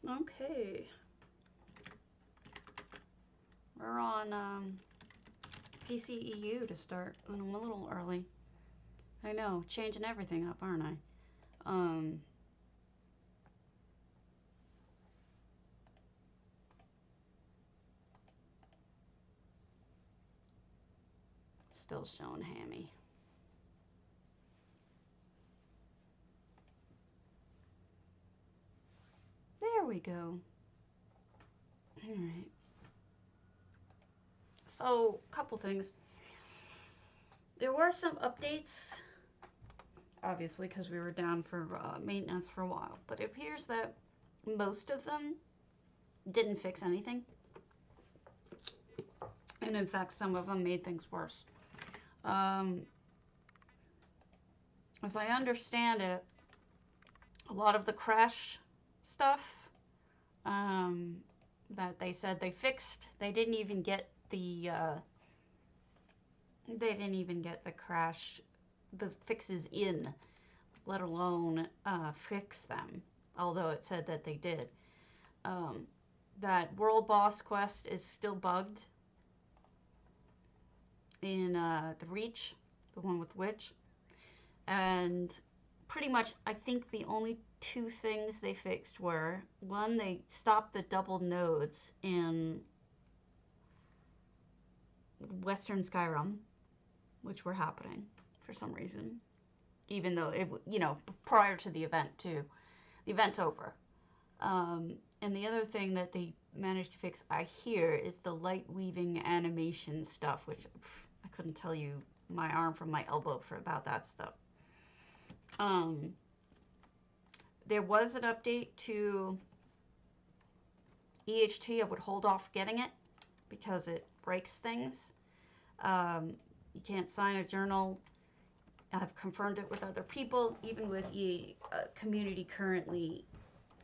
Okay. We're on PCEU to start. And I'm a little early. I know, changing everything up, aren't I? Um, Still showing hammy. There we go. All right. So, couple things. There were some updates, obviously, because we were down for maintenance for a while. But it appears that most of them didn't fix anything. And in fact, some of them made things worse. Um, as I understand it, a lot of the crash stuff that they said they fixed, they didn't even get the crash, the fixes in, let alone fix them. Although it said that they did. Um, that World Boss Quest is still bugged in the Reach, the one with Witch. And pretty much, I think the only two things they fixed were one, they stopped the double nodes in Western Skyrim, which were happening for some reason, even though prior to the event too. The event's over. And the other thing that they managed to fix, I hear, is the light weaving animation stuff, which I couldn't tell you my arm from my elbow for about that stuff. Um, there was an update to EHT. I would hold off getting it because it breaks things. You can't sign a journal. I've confirmed it with other people, even with community currently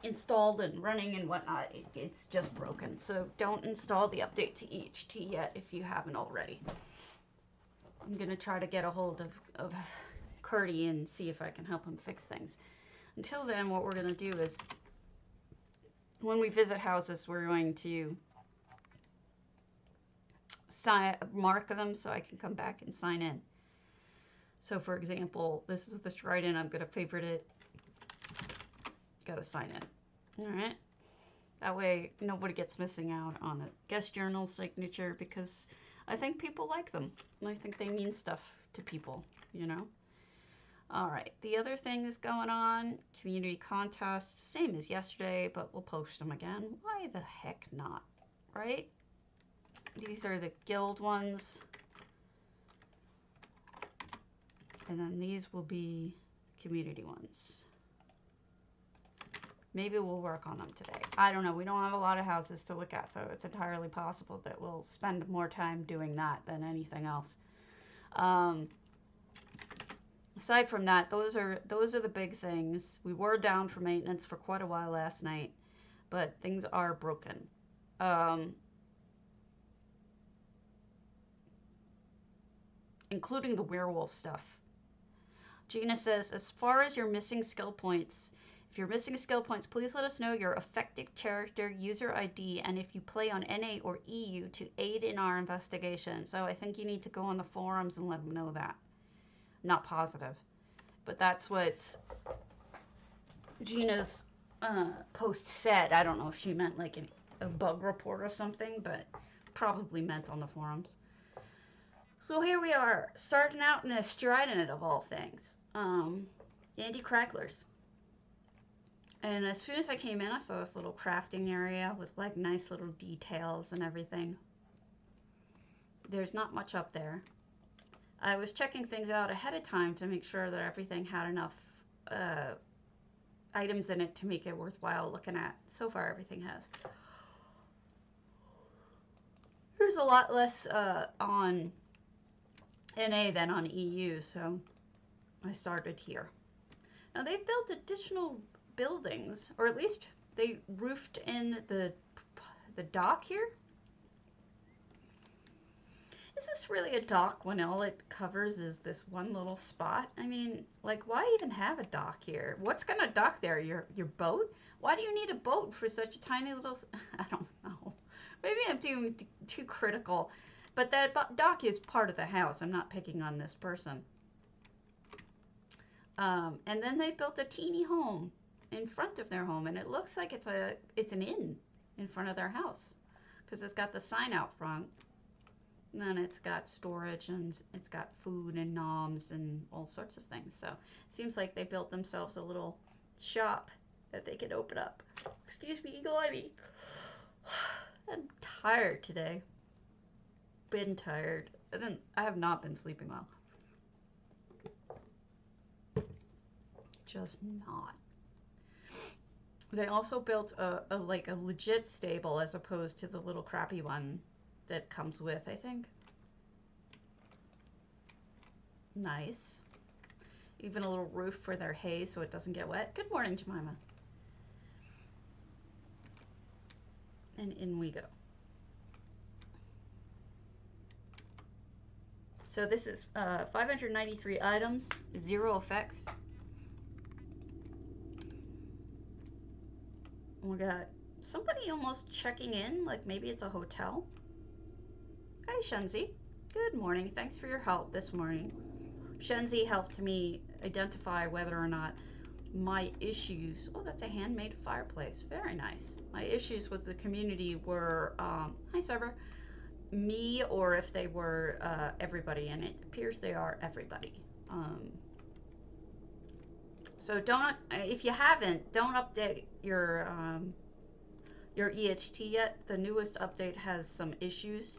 installed and running and whatnot. It's just broken. So don't install the update to EHT yet if you haven't already. I'm going to try to get a hold of Curdy and see if I can help him fix things. Until then, what we're going to do is when we visit houses, we're going to mark them so I can come back and sign in. So for example, this is the Striden. I'm going to favorite it. Got to sign in. All right. That way nobody gets missing out on a guest journal signature, because I think people like them. And I think they mean stuff to people, you know. All right. The other thing is going on, community contests, same as yesterday, but we'll post them again. Why the heck not, right? These are the guild ones. And then these will be community ones. Maybe we'll work on them today. I don't know. We don't have a lot of houses to look at, so it's entirely possible that we'll spend more time doing that than anything else. Aside from that, those are the big things. We were down for maintenance for quite a while last night, but things are broken. Including the werewolf stuff. Gina says, as far as your missing skill points, if you're missing skill points, please let us know your affected character, user ID, and if you play on NA or EU to aid in our investigation. So I think you need to go on the forums and let them know that. Not positive. But that's what Gina's post said. I don't know if she meant like a bug report or something, but probably meant on the forums. So here we are, starting out in a Strident of all things. Andy Cracklers. And as soon as I came in, I saw this little crafting area with like nice little details and everything. There's not much up there. I was checking things out ahead of time to make sure that everything had enough items in it to make it worthwhile looking at. So far, everything has. There's a lot less on NA than on EU, so I started here. Now they've built additional buildings, or at least they roofed in the dock here. Is this really a dock when all it covers is this one little spot? I mean, like, why even have a dock here? What's gonna dock there? Your boat? Why do you need a boat for such a tiny little? I don't know. Maybe I'm too critical, but that dock is part of the house. I'm not picking on this person. And then they built a teeny home in front of their home, and it looks like it's an inn in front of their house because it's got the sign out front. And then it's got storage and it's got food and noms and all sorts of things. So it seems like they built themselves a little shop that they could open up. Excuse me, Eagle Eye. I'm tired today. Been tired. I have not been sleeping well. Just not. They also built a legit stable as opposed to the little crappy one that comes with, I think. Nice. Even a little roof for their hay so it doesn't get wet. Good morning, Jemima. And in we go. So this is 593 items, 0 effects. We got somebody almost checking in, like maybe it's a hotel. Hi, Shenzi. Good morning. Thanks for your help this morning. Shenzi helped me identify whether or not my issues... Oh, that's a handmade fireplace. Very nice. My issues with the community were... hi, Cyber. Me, or if they were everybody, and it appears they are everybody. So don't... If you haven't, don't update your EHT yet. The newest update has some issues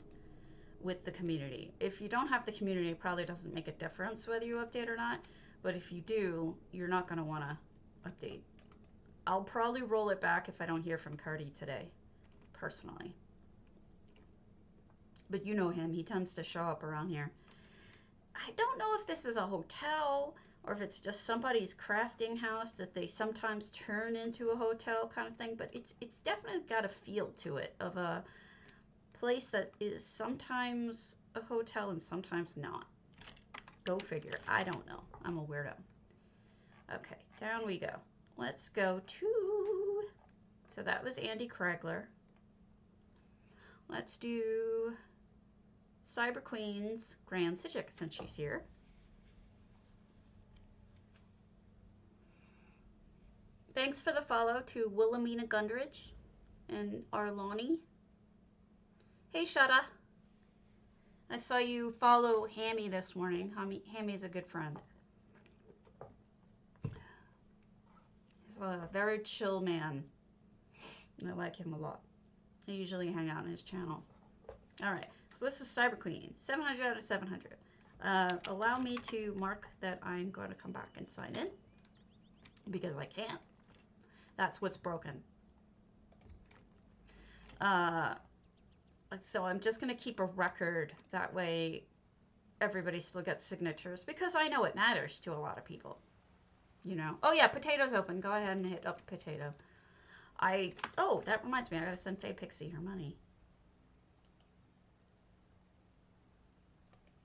with the community. If you don't have the community, it probably doesn't make a difference whether you update or not. But if you do, you're not going to want to update. I'll probably roll it back if I don't hear from Cardi today, personally. But you know him. He tends to show up around here. I don't know if this is a hotel or if it's just somebody's crafting house that they sometimes turn into a hotel kind of thing. But it's definitely got a feel to it of a place that is sometimes a hotel and sometimes not. Go figure. I don't know. I'm a weirdo. Okay, down we go. Let's go to... So that was Andy Kragler. Let's do Cyber Queen's Grand Sijik since she's here. Thanks for the follow to Wilhelmina Gundridge and Arlani. Hey, Shada. I saw you follow Hammy this morning. Hammy's a good friend. He's a very chill man. I like him a lot. I usually hang out on his channel. Alright, so this is Cyber Queen. 700 out of 700. Allow me to mark that I'm going to come back and sign in. Because I can't. That's what's broken. So I'm just going to keep a record. That way everybody still gets signatures. Because I know it matters to a lot of people. You know. Oh yeah, potato's open. Go ahead and hit up potato. Oh, that reminds me. I got to send Faye Pixie her money.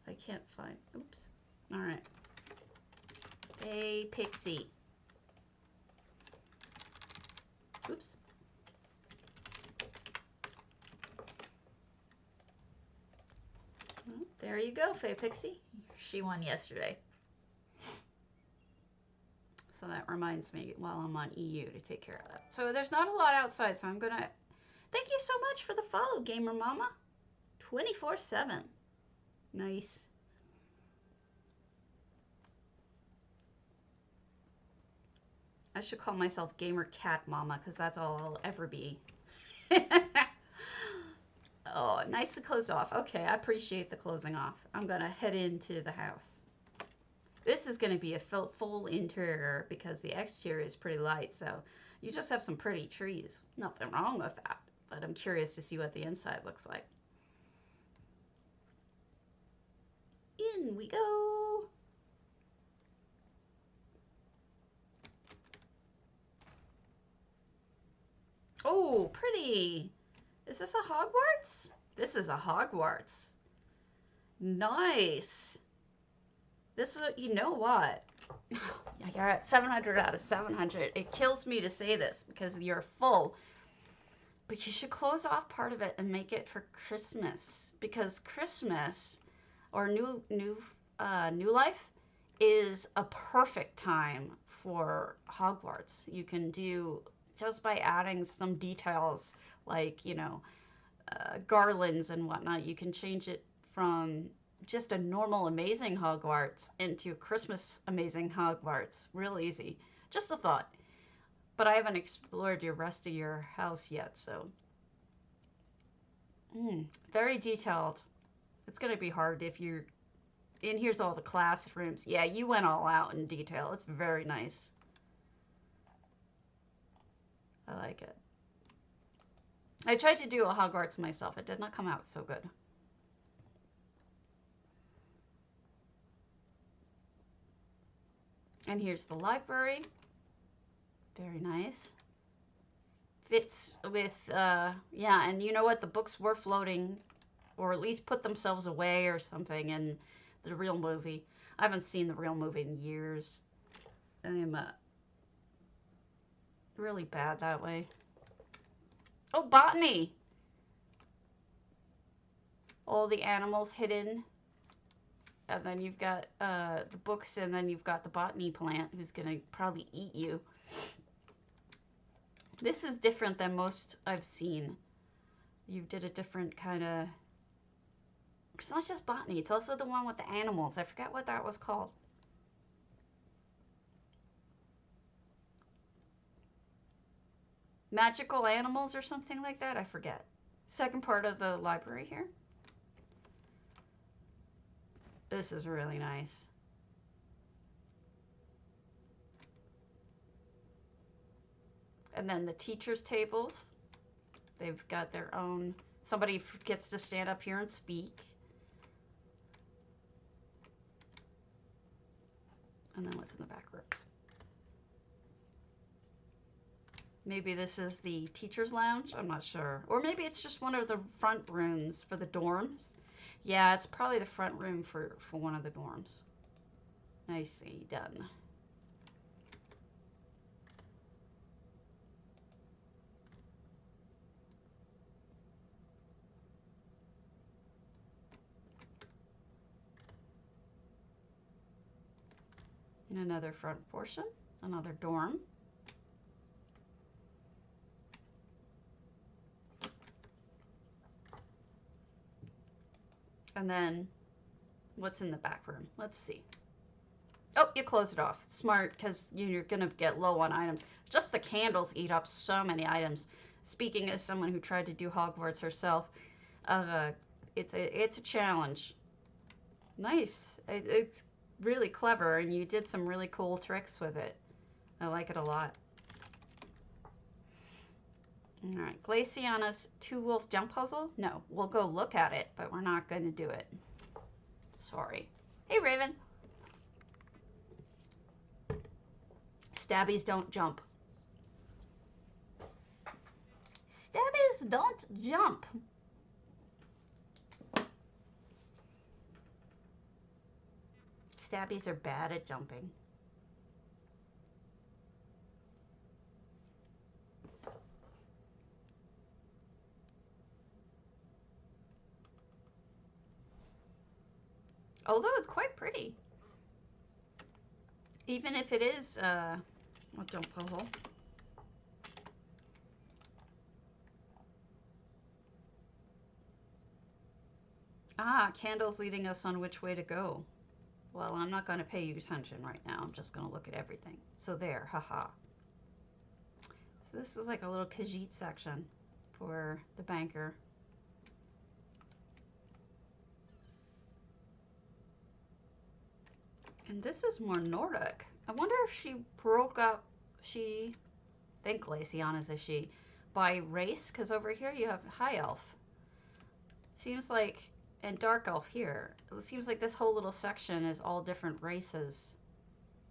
I can't find. Oops. All right. Faye Pixie. Oops. Well, there you go, Faye Pixie. She won yesterday. So that reminds me while I'm on EU to take care of that. So there's not a lot outside, so I'm going to... Thank you so much for the follow, Gamer Mama. 24/7. Nice. I should call myself Gamer Cat Mama because that's all I'll ever be. Oh, nicely closed off. Okay, I appreciate the closing off. I'm going to head into the house. This is going to be a full interior because the exterior is pretty light, so you just have some pretty trees. Nothing wrong with that, but I'm curious to see what the inside looks like. In we go. Oh, pretty. Is this a Hogwarts? This is a Hogwarts. Nice. This is, you know what? I got 700 out of 700. It kills me to say this because you're full. But you should close off part of it and make it for Christmas. Because Christmas or new life is a perfect time for Hogwarts. You can do just by adding some details like, garlands and whatnot. You can change it from just a normal amazing Hogwarts into Christmas amazing Hogwarts. Real easy. Just a thought. But I haven't explored your rest of your house yet, so. Very detailed. It's going to be hard if you're. And here's all the classrooms. Yeah, you went all out in detail. It's very nice. I like it. I tried to do a Hogwarts myself. It did not come out so good. And here's the library. Very nice. Fits with, yeah, and you know what? The books were floating, or at least put themselves away or something in the real movie. I haven't seen the real movie in years. I'm really bad that way. Oh, botany! All the animals hidden. And then you've got the books, and then you've got the botany plant who's going to probably eat you. This is different than most I've seen. You did a different kind of... It's not just botany. It's also the one with the animals. I forget what that was called. Magical animals or something like that? I forget. Second part of the library here. This is really nice. And then the teachers' tables. They've got their own... Somebody gets to stand up here and speak. And then what's in the back rooms? Maybe this is the teacher's lounge. I'm not sure. Or maybe it's just one of the front rooms for the dorms. Yeah, it's probably the front room for one of the dorms. Nicely done. And another front portion, another dorm. And then what's in the back room? Let's see. Oh, you close it off. Smart, because you're going to get low on items. Just the candles eat up so many items. Speaking as someone who tried to do Hogwarts herself, it's a challenge. Nice. It's really clever, and you did some really cool tricks with it. I like it a lot. All right, Glaciana's two-wolf jump puzzle? No, we'll go look at it, but we're not going to do it. Sorry. Hey, Raven. Stabbies don't jump. Stabbies don't jump. Stabbies are bad at jumping. Although it's quite pretty. Even if it is a jump puzzle. Ah, candles leading us on which way to go. Well, I'm not going to pay you attention right now. I'm just going to look at everything. So there, haha. So this is like a little Khajiit section for the banker. And this is more Nordic. I wonder if she broke up, I think Glaciana's a she, by race, because over here you have High Elf. Seems like, and Dark Elf here. It seems like this whole little section is all different races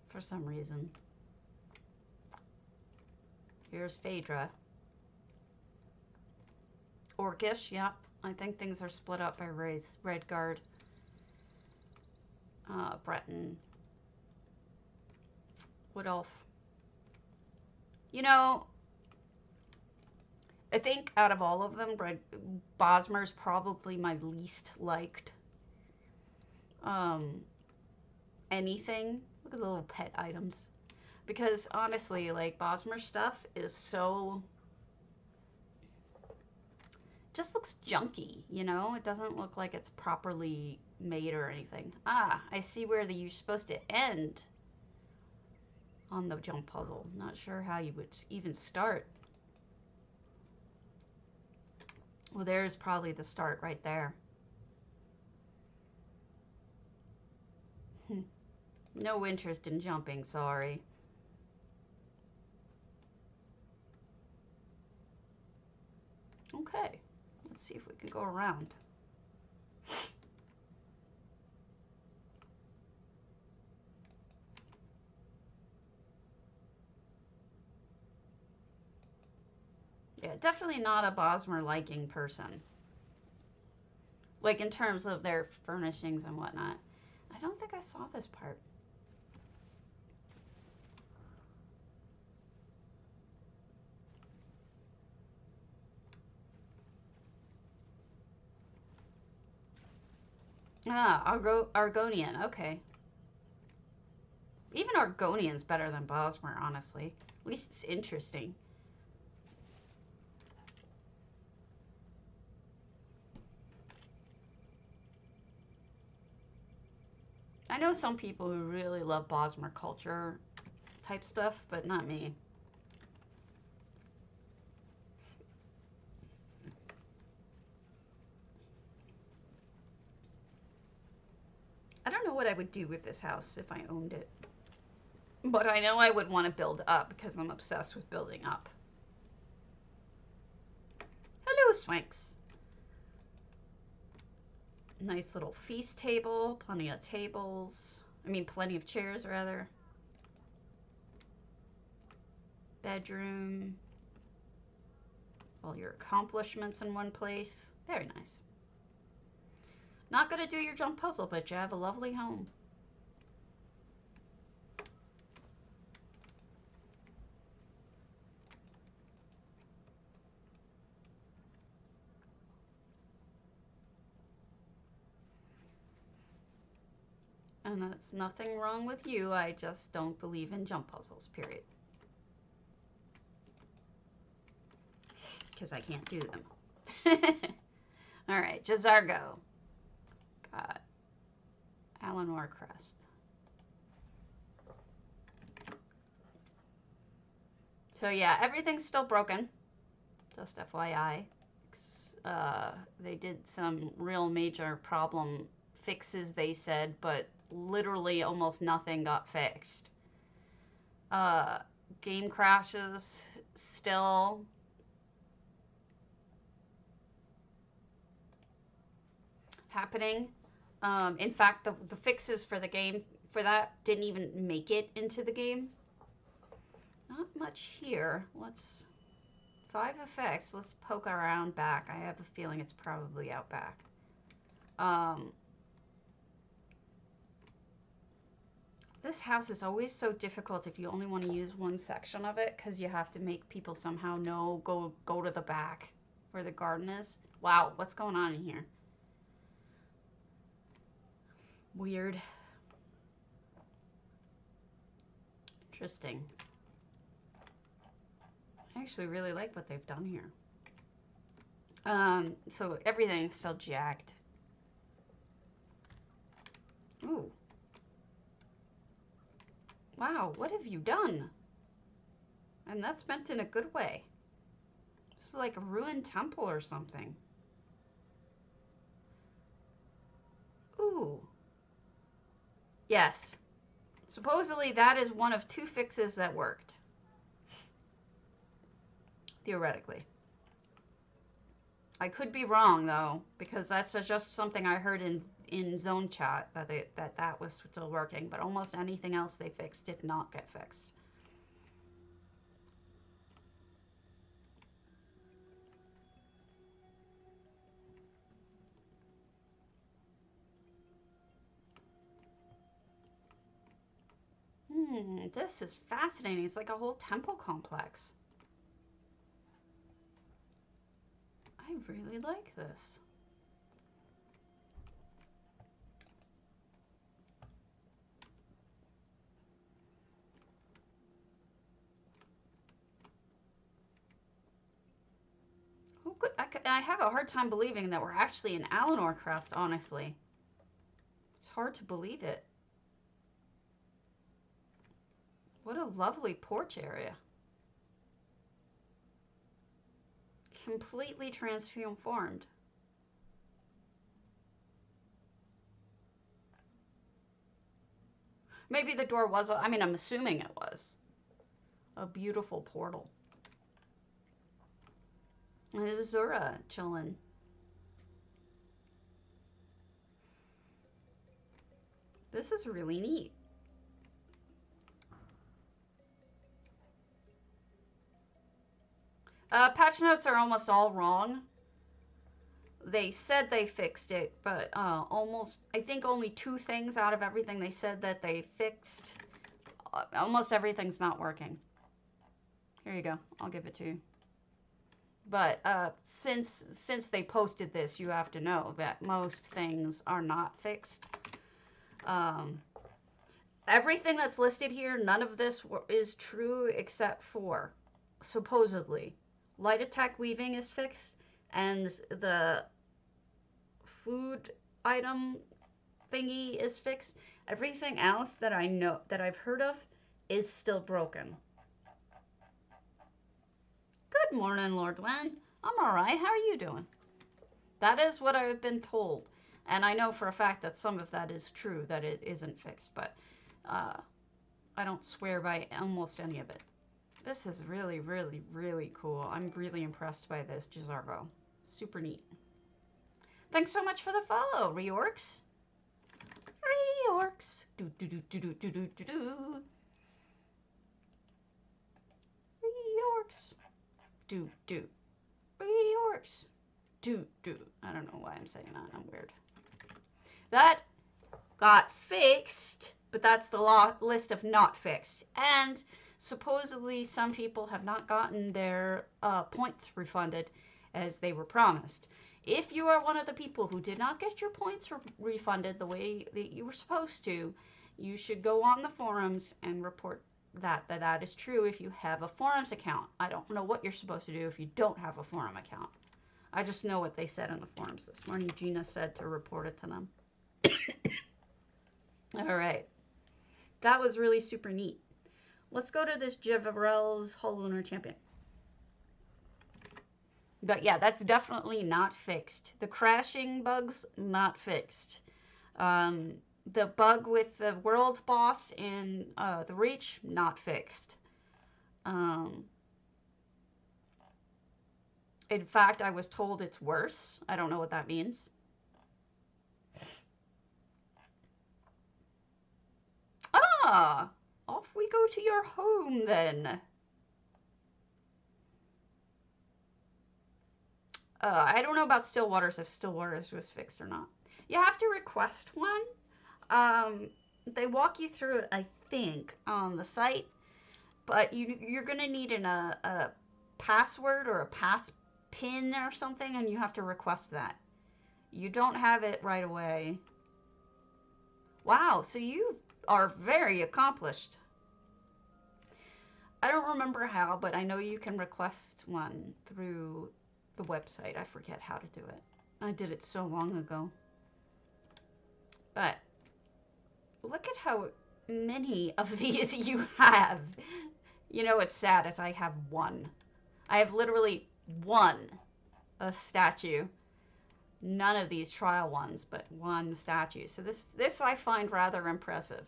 for some reason. Here's Phaedra. Orcish, yep. I think things are split up by race. Redguard. Breton. Wood Elf. You know, I think out of all of them, Bosmer's probably my least liked. Anything. Look at the little pet items. Because honestly, like, Bosmer stuff is so... just looks junky, you know? It doesn't look like it's properly made or anything. Ah, I see where you're supposed to end on the jump puzzle. Not sure how you would even start. Well, there's probably the start right there. No interest in jumping, sorry. Okay, let's see if we can go around. Yeah, definitely not a Bosmer liking person. Like in terms of their furnishings and whatnot. I don't think I saw this part. Ah, Argonian, okay. Even Argonian's better than Bosmer, honestly. At least it's interesting. I know some people who really love Bosmer culture type stuff, but not me. I don't know what I would do with this house if I owned it. But I know I would want to build up because I'm obsessed with building up. Hello, Swanks. Nice little feast table. Plenty of tables. I mean, plenty of chairs, rather. Bedroom. All your accomplishments in one place. Very nice. Not going to do your jump puzzle, but you have a lovely home. And that's nothing wrong with you. I just don't believe in jump puzzles, period. Because I can't do them. All right, Jazargo. Got Alanor Crest. So yeah, everything's still broken. Just FYI. They did some real major problem fixes, they said, but literally almost nothing got fixed. Game crashes still. Happening. In fact, the fixes for the game for that didn't even make it into the game. Not much here. Let's 5 effects. Let's poke around back. I have a feeling it's probably out back. This house is always so difficult if you only want to use one section of it because you have to make people somehow know go to the back where the garden is. Wow, what's going on in here? Weird. Interesting. I actually really like what they've done here. So everything's still jacked. Ooh. Wow, what have you done? And that's meant in a good way. It's like a ruined temple or something. Ooh. Yes. Supposedly that is one of 2 fixes that worked. Theoretically. I could be wrong though, because that's just something I heard in zone chat that was still working, but almost anything else they fixed did not get fixed. This is fascinating. It's like a whole temple complex. I really like this. I have a hard time believing that we're actually in Alinor Crest, honestly. It's hard to believe it. What a lovely porch area. Completely transformed. Maybe the door was, I mean, I'm assuming it was a beautiful portal. And it is Zura chilling. This is really neat. Patch notes are almost all wrong. They said they fixed it, but I think only 2 things out of everything they said that they fixed. Almost everything's not working. Here you go. I'll give it to you. But since they posted this, you have to know that most things are not fixed. Everything that's listed here, none of this is true except for, supposedly, light attack weaving is fixed, and the food item thingy is fixed. Everything else that I know, that I've heard of, is still broken. Good morning, Lord Wen. I'm alright. How are you doing? That is what I've been told. And I know for a fact that some of that is true, that it isn't fixed, but I don't swear by almost any of it. This is really, really, really cool. I'm really impressed by this, Jizargo. Super neat. Thanks so much for the follow, Reorcs. Reorcs. Do do do do do do do do do. Reorcs. Do do. Reorcs. Do do. I don't know why I'm saying that. I'm weird. That got fixed, but that's the list of not fixed. And supposedly some people have not gotten their points refunded as they were promised. If you are one of the people who did not get your points refunded the way that you were supposed to, you should go on the forums and report that is true if you have a forums account. I don't know what you're supposed to do if you don't have a forum account. I just know what they said in the forums this morning. Gina said to report it to them. All right. That was really super neat. Let's go to this Jevarel's Hall Lunar Champion. But yeah, that's definitely not fixed. The crashing bugs, not fixed. The bug with the world boss in the Reach, not fixed. In fact, I was told it's worse. I don't know what that means. Ah, off we go to your home then. I don't know about Stillwaters, if Stillwaters was fixed or not. You have to request one. They walk you through it, I think, on the site, but you're going to need a password or a pass pin or something, and you have to request that. You don't have it right away. Wow, so you are very accomplished. I don't remember how, but I know you can request one through the website. I forget how to do it. I did it so long ago. But look at how many of these you have. You know what's sad is I have one. I have literally one statue. None of these trial ones, but one statue. So this I find rather impressive.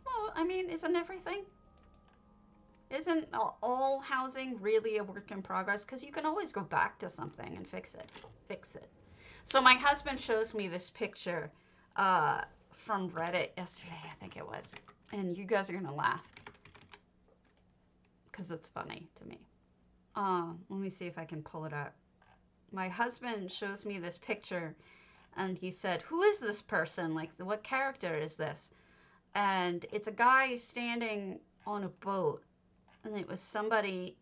Well, I mean, isn't everything? Isn't all housing really a work in progress? Because you can always go back to something and fix it. Fix it. So my husband shows me this picture from Reddit yesterday, I think it was. And you guys are going to laugh. Because it's funny to me. Let me see if I can pull it up. My husband shows me this picture. And he said, who is this person? Like, what character is this? And it's a guy standing on a boat, and it was somebody.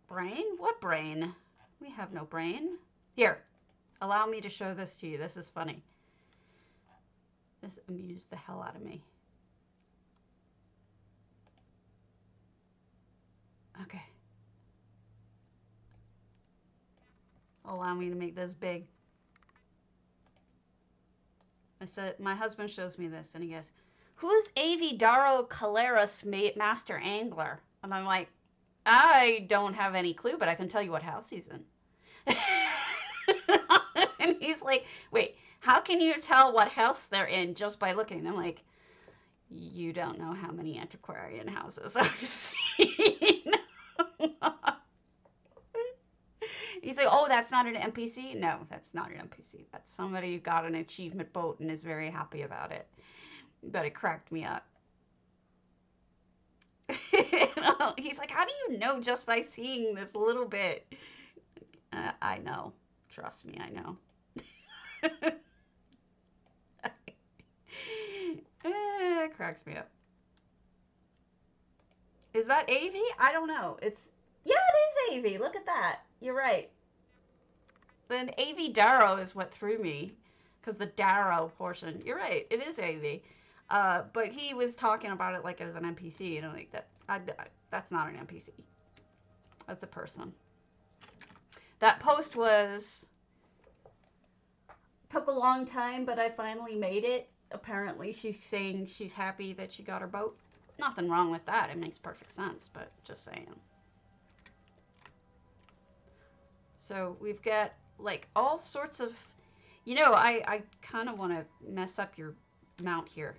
Brain? What brain? We have no brain. Here, allow me to show this to you. This is funny. This amused the hell out of me. Okay. Allow me to make this big. I said, my husband shows me this, and he goes, "Who's Avi Daro Caleras Master Angler?" And I'm like, "I don't have any clue, but I can tell you what house he's in." And he's like, "Wait, how can you tell what house they're in just by looking?" And I'm like, "You don't know how many antiquarian houses I've seen." He's like, "Oh, that's not an NPC?" No, that's not an NPC. That's somebody who got an achievement boat and is very happy about it. But it cracked me up. He's like, "How do you know just by seeing this little bit?" I know. Trust me, I know. It cracks me up. Is that Avi? I don't know. Yeah, it is Avi. Look at that. You're right. Then Avi Darrow is what threw me, because the Darrow portion. You're right. It is Avi. But he was talking about it like it was an NPC, and I'm like, that's not an NPC. That's a person. That post took a long time, but I finally made it. Apparently, she's saying she's happy that she got her boat. Nothing wrong with that. It makes perfect sense, but just saying. So we've got like all sorts of, I kind of want to mess up your mount here.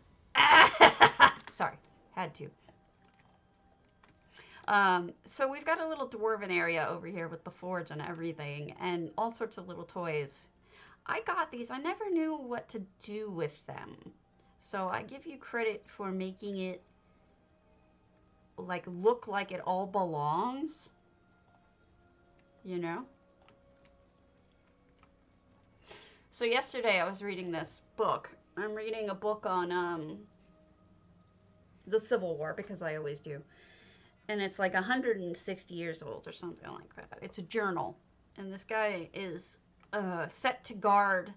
Sorry, had to. So we've got a little dwarven area over here with the forge and everything, and all sorts of little toys. I got these. I never knew what to do with them. So I give you credit for making it like look like it all belongs. You know? So yesterday I was reading this book. I'm reading a book on the Civil War, because I always do. And it's like 160 years old or something like that. It's a journal. And this guy is set to guard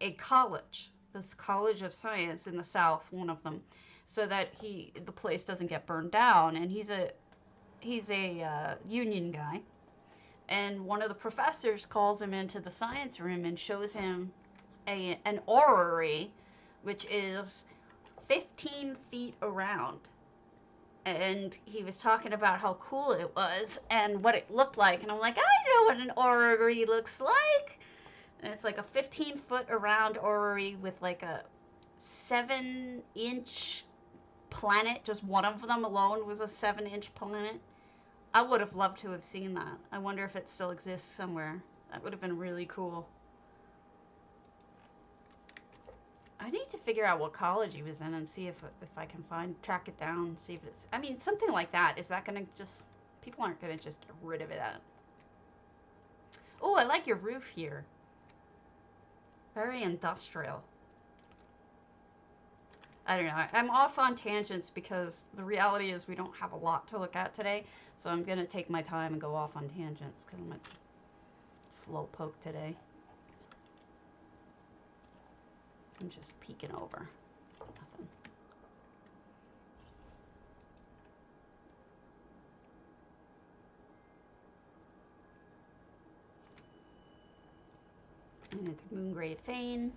a college, this College of Science in the South, one of them, so that the place doesn't get burned down. And he's a union guy. And one of the professors calls him into the science room and shows him an orrery, which is 15 feet around. And he was talking about how cool it was and what it looked like. And I'm like, I know what an orrery looks like. And it's like a 15-foot around orrery with like a 7-inch planet. Just one of them alone was a 7-inch planet. I would have loved to have seen that. I wonder if it still exists somewhere. That would have been really cool. I need to figure out what college he was in and see if I can track it down, see if it's, I mean, something like that. Is that going to just, people aren't going to just get rid of it. Oh, I like your roof here. Very industrial. I don't know. I'm off on tangents because the reality is we don't have a lot to look at today. So I'm going to take my time and go off on tangents because I'm a slow poke today. I'm just peeking over. Nothing. And it's Moongrave Fane.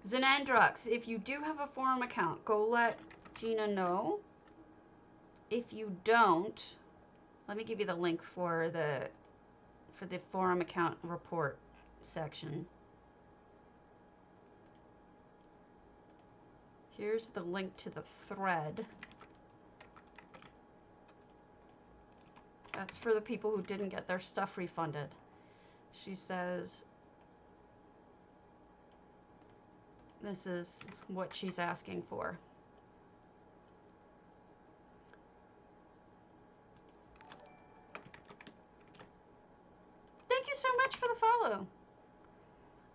Xenandrox, if you do have a forum account, go let Gina know. If you don't, let me give you the link for the forum account report section. Here's the link to the thread. That's for the people who didn't get their stuff refunded. She says this is what she's asking for. Thank you so much for the follow.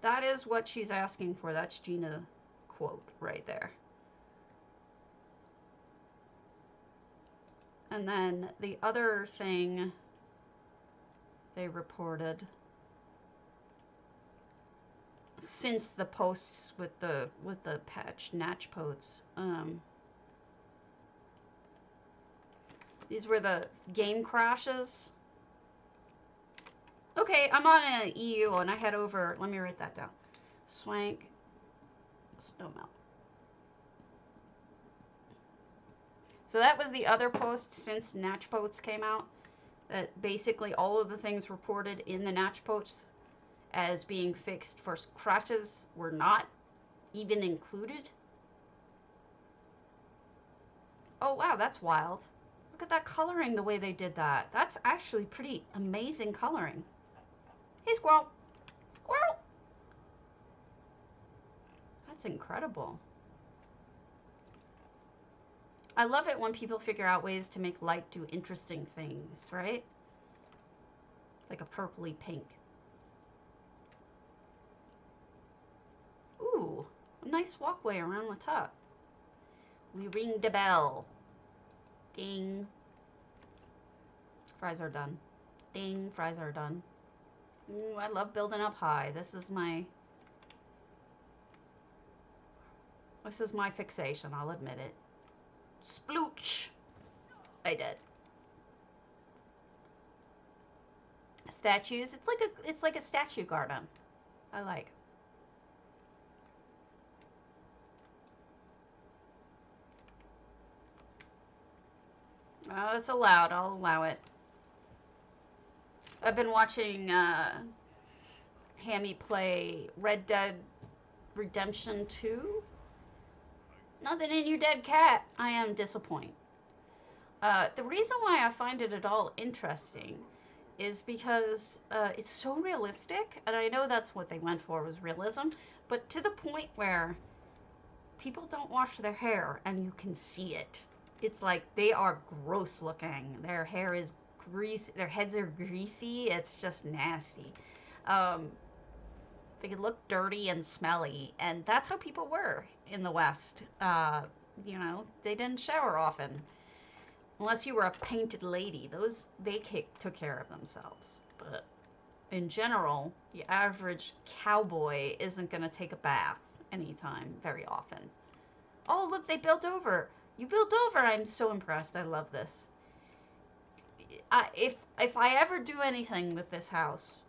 that is what she's asking for. That's Gina quote right there. And then the other thing they reported since the posts with the patch natch posts, these were the game crashes. Okay, I'm on an EU and I head over. Let me write that down. Swank Snowmelt. So that was the other post since Natch Posts came out. That basically all of the things reported in the Natch Posts as being fixed for crashes were not even included. Oh wow, that's wild. Look at that coloring, the way they did that. That's actually pretty amazing coloring. Hey, squirrel. Squirrel. That's incredible. I love it when people figure out ways to make light do interesting things, right? Like a purpley pink. Ooh, a nice walkway around the top. We ring the bell. Ding. Fries are done. Ding, fries are done. Ooh, I love building up high. This is my fixation, I'll admit it. Splooch. I did. Statues. It's like a statue garden. I like. Oh, it's allowed. I'll allow it. I've been watching Hammy play Red Dead Redemption 2. Nothing in you, dead cat. I am disappointed. The reason why I find it at all interesting is because it's so realistic, and I know that's what they went for, was realism, but to the point where people don't wash their hair and you can see it. It's like they are gross looking. Their hair is greasy. Their heads are greasy. It's just nasty. They look dirty and smelly, and that's how people were in the West. You know, they didn't shower often. Unless you were a painted lady. They took care of themselves. But in general, the average cowboy isn't going to take a bath anytime very often. Oh, look, they built over. You built over. I'm so impressed. I love this. If I ever do anything with this house,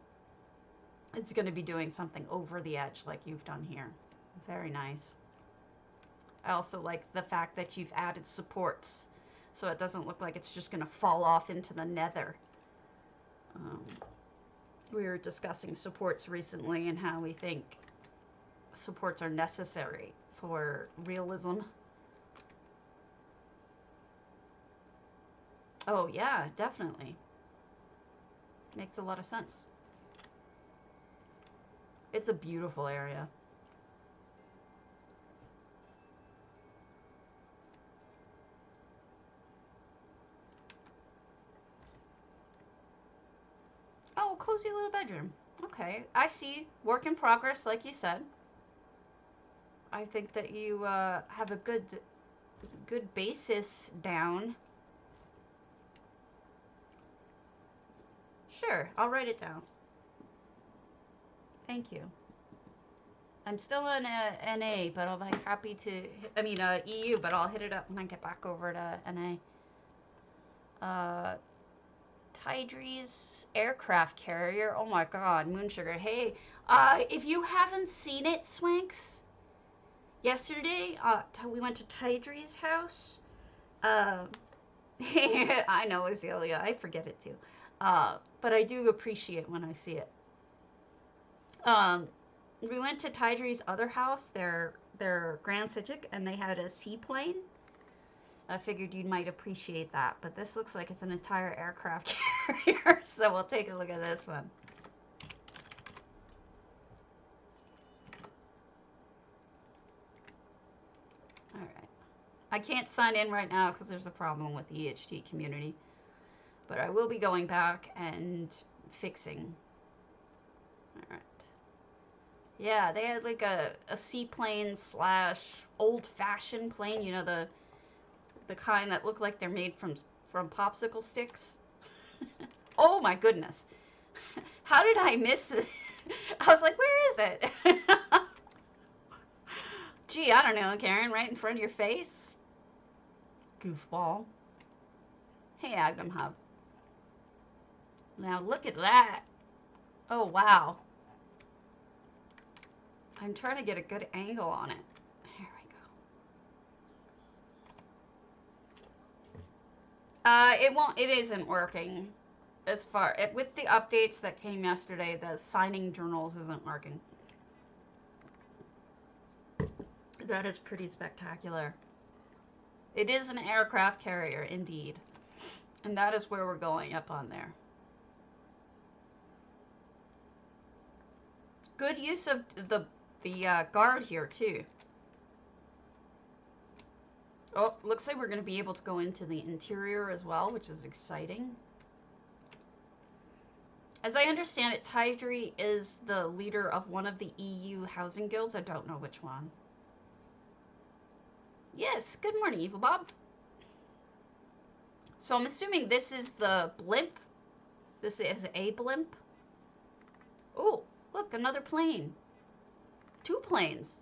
it's going to be doing something over the edge like you've done here. Very nice. I also like the fact that you've added supports, so it doesn't look like it's just going to fall off into the nether. We were discussing supports recently and how we think supports are necessary for realism. Oh yeah, definitely. Makes a lot of sense. It's a beautiful area. Oh, cozy little bedroom. Okay, I see. Work in progress, like you said. I think that you have a good basis down. Sure, I'll write it down. Thank you. I'm still in NA, but I'll be happy to. EU, but I'll hit it up when I get back over to NA. Tidry's aircraft carrier. Oh my God, Moonsugar. Hey, if you haven't seen it, Swanks, yesterday we went to Tidry's house. I know, Azalea. I forget it too. But I do appreciate when I see it. We went to Tidry's other house, their Grand Cijic, and they had a seaplane. I figured you might appreciate that, but this looks like it's an entire aircraft carrier, so we'll take a look at this one. All right. I can't sign in right now because there's a problem with the EHT community, but I will be going back and fixing. All right. Yeah, they had like a seaplane slash old-fashioned plane, you know, the kind that look like they're made from popsicle sticks. Oh my goodness. How did I miss it? I was like, where is it? Gee, I don't know, Karen, right in front of your face? Goofball. Hey, Agnum Hub. Now look at that. Oh, wow. I'm trying to get a good angle on it. Here we go. It isn't working. As far, with the updates that came yesterday, the signing journals isn't working. That is pretty spectacular. It is an aircraft carrier, indeed. And that is where we're going, up on there. Good use of the guard here, too. Oh, looks like we're going to be able to go into the interior as well, which is exciting. As I understand it, Tydri is the leader of one of the EU housing guilds. I don't know which one. Yes, good morning, Evil Bob. So I'm assuming this is the blimp. This is a blimp. Oh, look, another plane. 2 planes.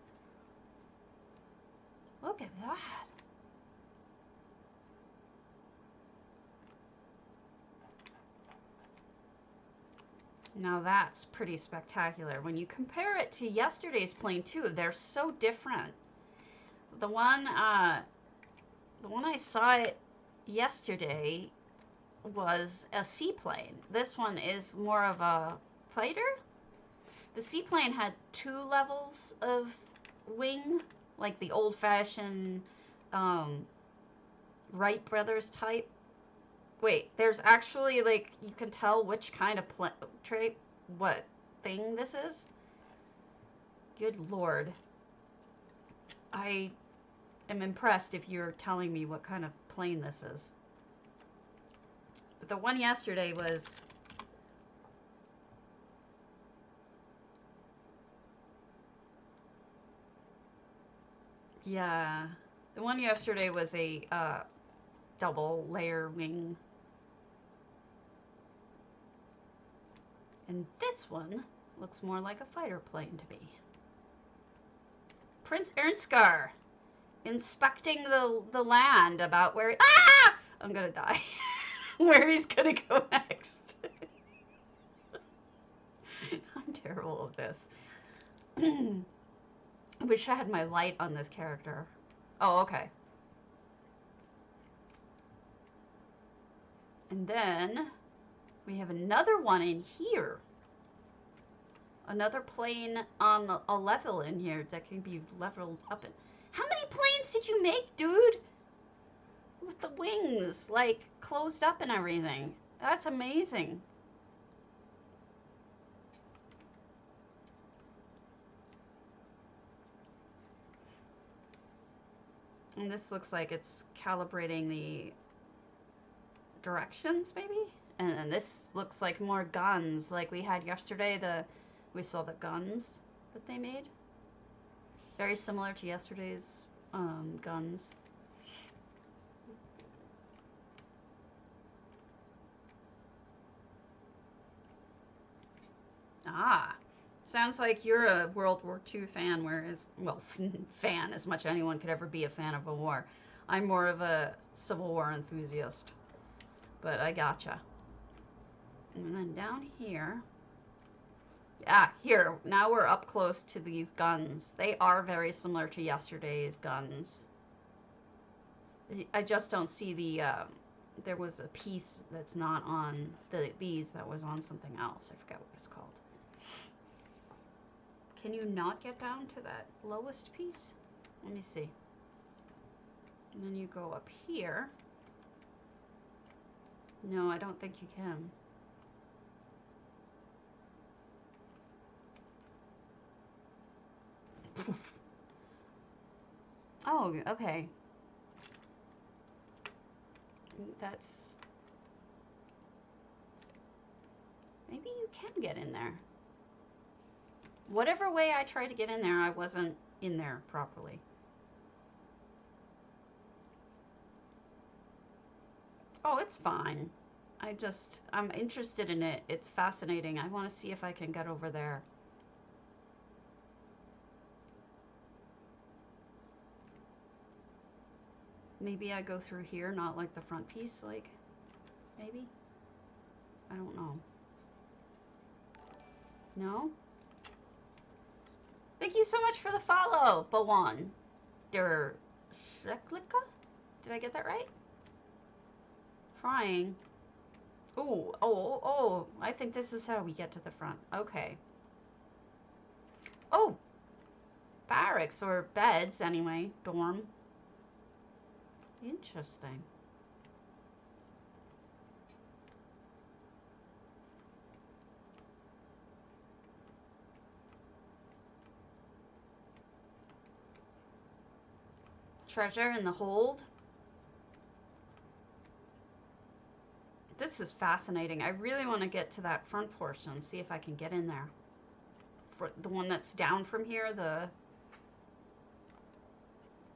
Look at that. Now that's pretty spectacular. When you compare it to yesterday's plane too, they're so different. The one I saw it yesterday was a seaplane. This one is more of a fighter. The seaplane had 2 levels of wing, like the old-fashioned Wright Brothers type. Wait, there's actually, like, you can tell which kind of what thing this is? Good Lord. I am impressed if you're telling me what kind of plane this is. But the one yesterday was... Yeah. The one yesterday was a double layer wing. And this one looks more like a fighter plane to me. Prince Ernskar inspecting the land about where... Ah! I'm gonna die. Where he's gonna go next. I'm terrible at this. I wish I had my light on this character. Oh, okay. And then we have another one in here. Another plane on a level in here that can be leveled up. How many planes did you make, dude? With the wings, like, closed up and everything. That's amazing. And this looks like it's calibrating the directions, maybe? And this looks like more guns, like we had yesterday. We saw the guns that they made. Very similar to yesterday's guns. Ah, sounds like you're a World War II fan, whereas, well, fan as much as anyone could ever be a fan of a war. I'm more of a Civil War enthusiast, but I gotcha. And then down here, here, now we're up close to these guns. They are very similar to yesterday's guns. I just don't see the, there was a piece that's not on these that was on something else. I forgot what it's called. Can you not get down to that lowest piece? Let me see. And then you go up here. No, I don't think you can. Oh, okay. That's... Maybe you can get in there. Whatever way I tried to get in there, I wasn't in there properly. Oh, it's fine. I'm interested in it. It's fascinating. I want to see if I can get over there. Maybe I go through here, not like the front piece, like, maybe? I don't know. No? Thank you so much for the follow, Bawan. Der Schreklika? Did I get that right? Trying. Ooh, oh, I think this is how we get to the front. Okay. Oh, barracks, or beds anyway, dorm. Interesting. Treasure in the hold. This is fascinating. I really want to get to that front portion, see if I can get in there. For the one that's down from here, the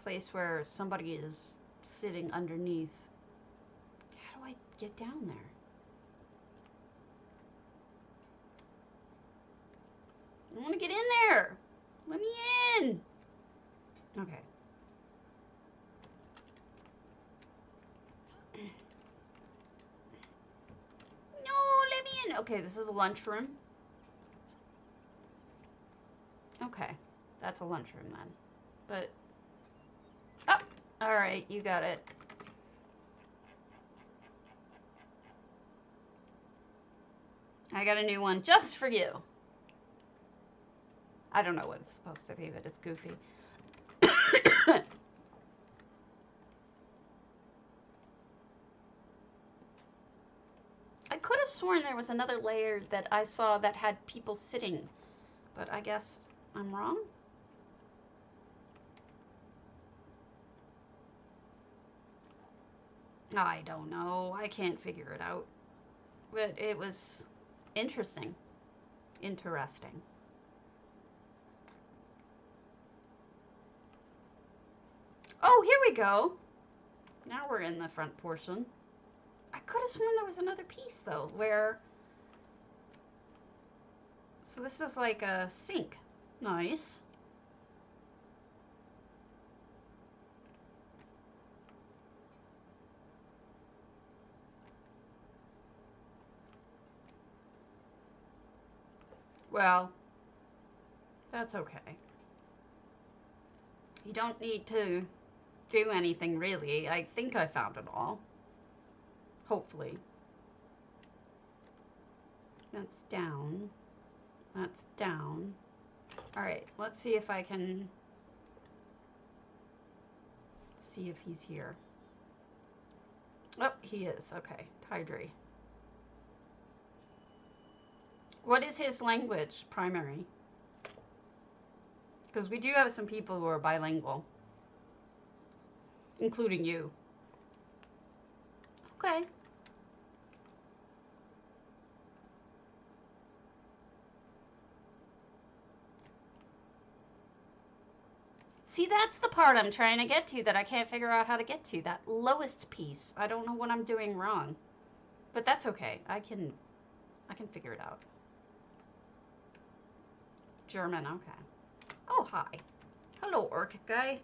place where somebody is sitting underneath. How do I get down there? I want to get in there. Let me in. Okay. No, let me in. Okay, this is a lunchroom. Okay, that's a lunchroom then. But, oh, all right, you got it. I got a new one just for you. I don't know what it's supposed to be, but it's goofy. I could have sworn there was another layer that I saw that had people sitting, but I guess I'm wrong. I don't know. I can't figure it out. But it was interesting. Interesting. Oh, here we go. Now we're in the front portion. I could have sworn there was another piece, though, where... So this is like a sink. Nice. Well, that's okay. You don't need to do anything, really. I think I found it all. Hopefully. That's down. That's down. Alright, let's see if I can see if he's here. Oh, he is. Okay, Tydri. What is his language, primary? Because we do have some people who are bilingual. Including you. Okay. See, that's the part I'm trying to get to that I can't figure out how to get to. That lowest piece. I don't know what I'm doing wrong. But that's okay. I can figure it out. German, okay. Oh, hi. Hello, orc guy.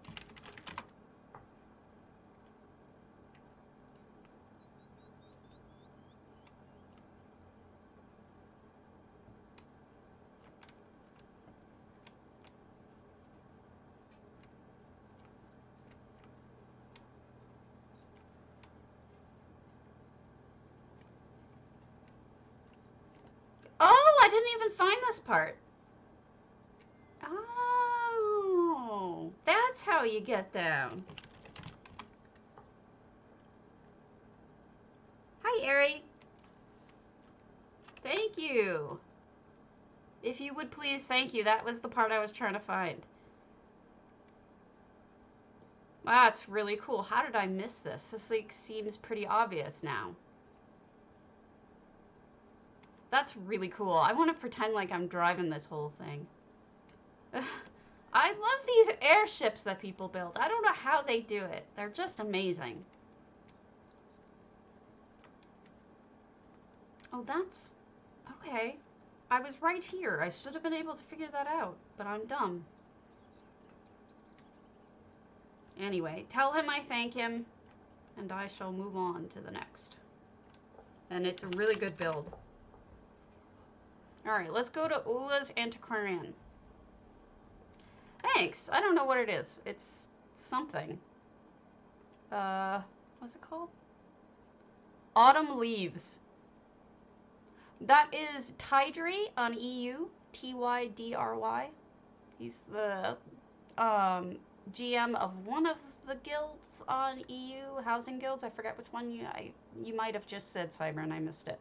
Oh, I didn't even find this part. Oh, that's how you get down. Hi, Ari. Thank you. If you would please, thank you. That was the part I was trying to find. That's really cool. How did I miss this? This like seems pretty obvious now. That's really cool. I want to pretend like I'm driving this whole thing. I love these airships that people build. I don't know how they do it. They're just amazing. Oh, that's... Okay. I was right here. I should have been able to figure that out, but I'm dumb. Anyway, tell him I thank him, and I shall move on to the next. And it's a really good build. Alright, let's go to Ula's Antiquarian. Thanks. I don't know what it is. It's something. What's it called? Autumn Leaves. That is Tydry on EU. Tydry. He's the GM of one of the guilds on EU, housing guilds. I forget which one you might have just said, Cyber, and I missed it.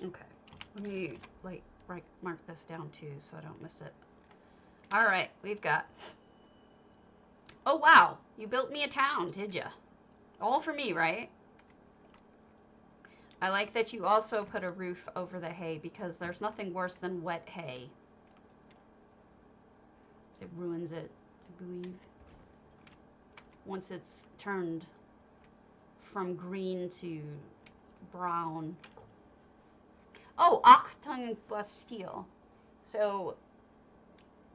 Okay, let me mark this down too so I don't miss it. All right, we've got... Oh wow, you built me a town, did ya? All for me, right? I like that you also put a roof over the hay because there's nothing worse than wet hay. It ruins it, I believe. Once it's turned from green to brown. Oh, Achtung Bastille. So,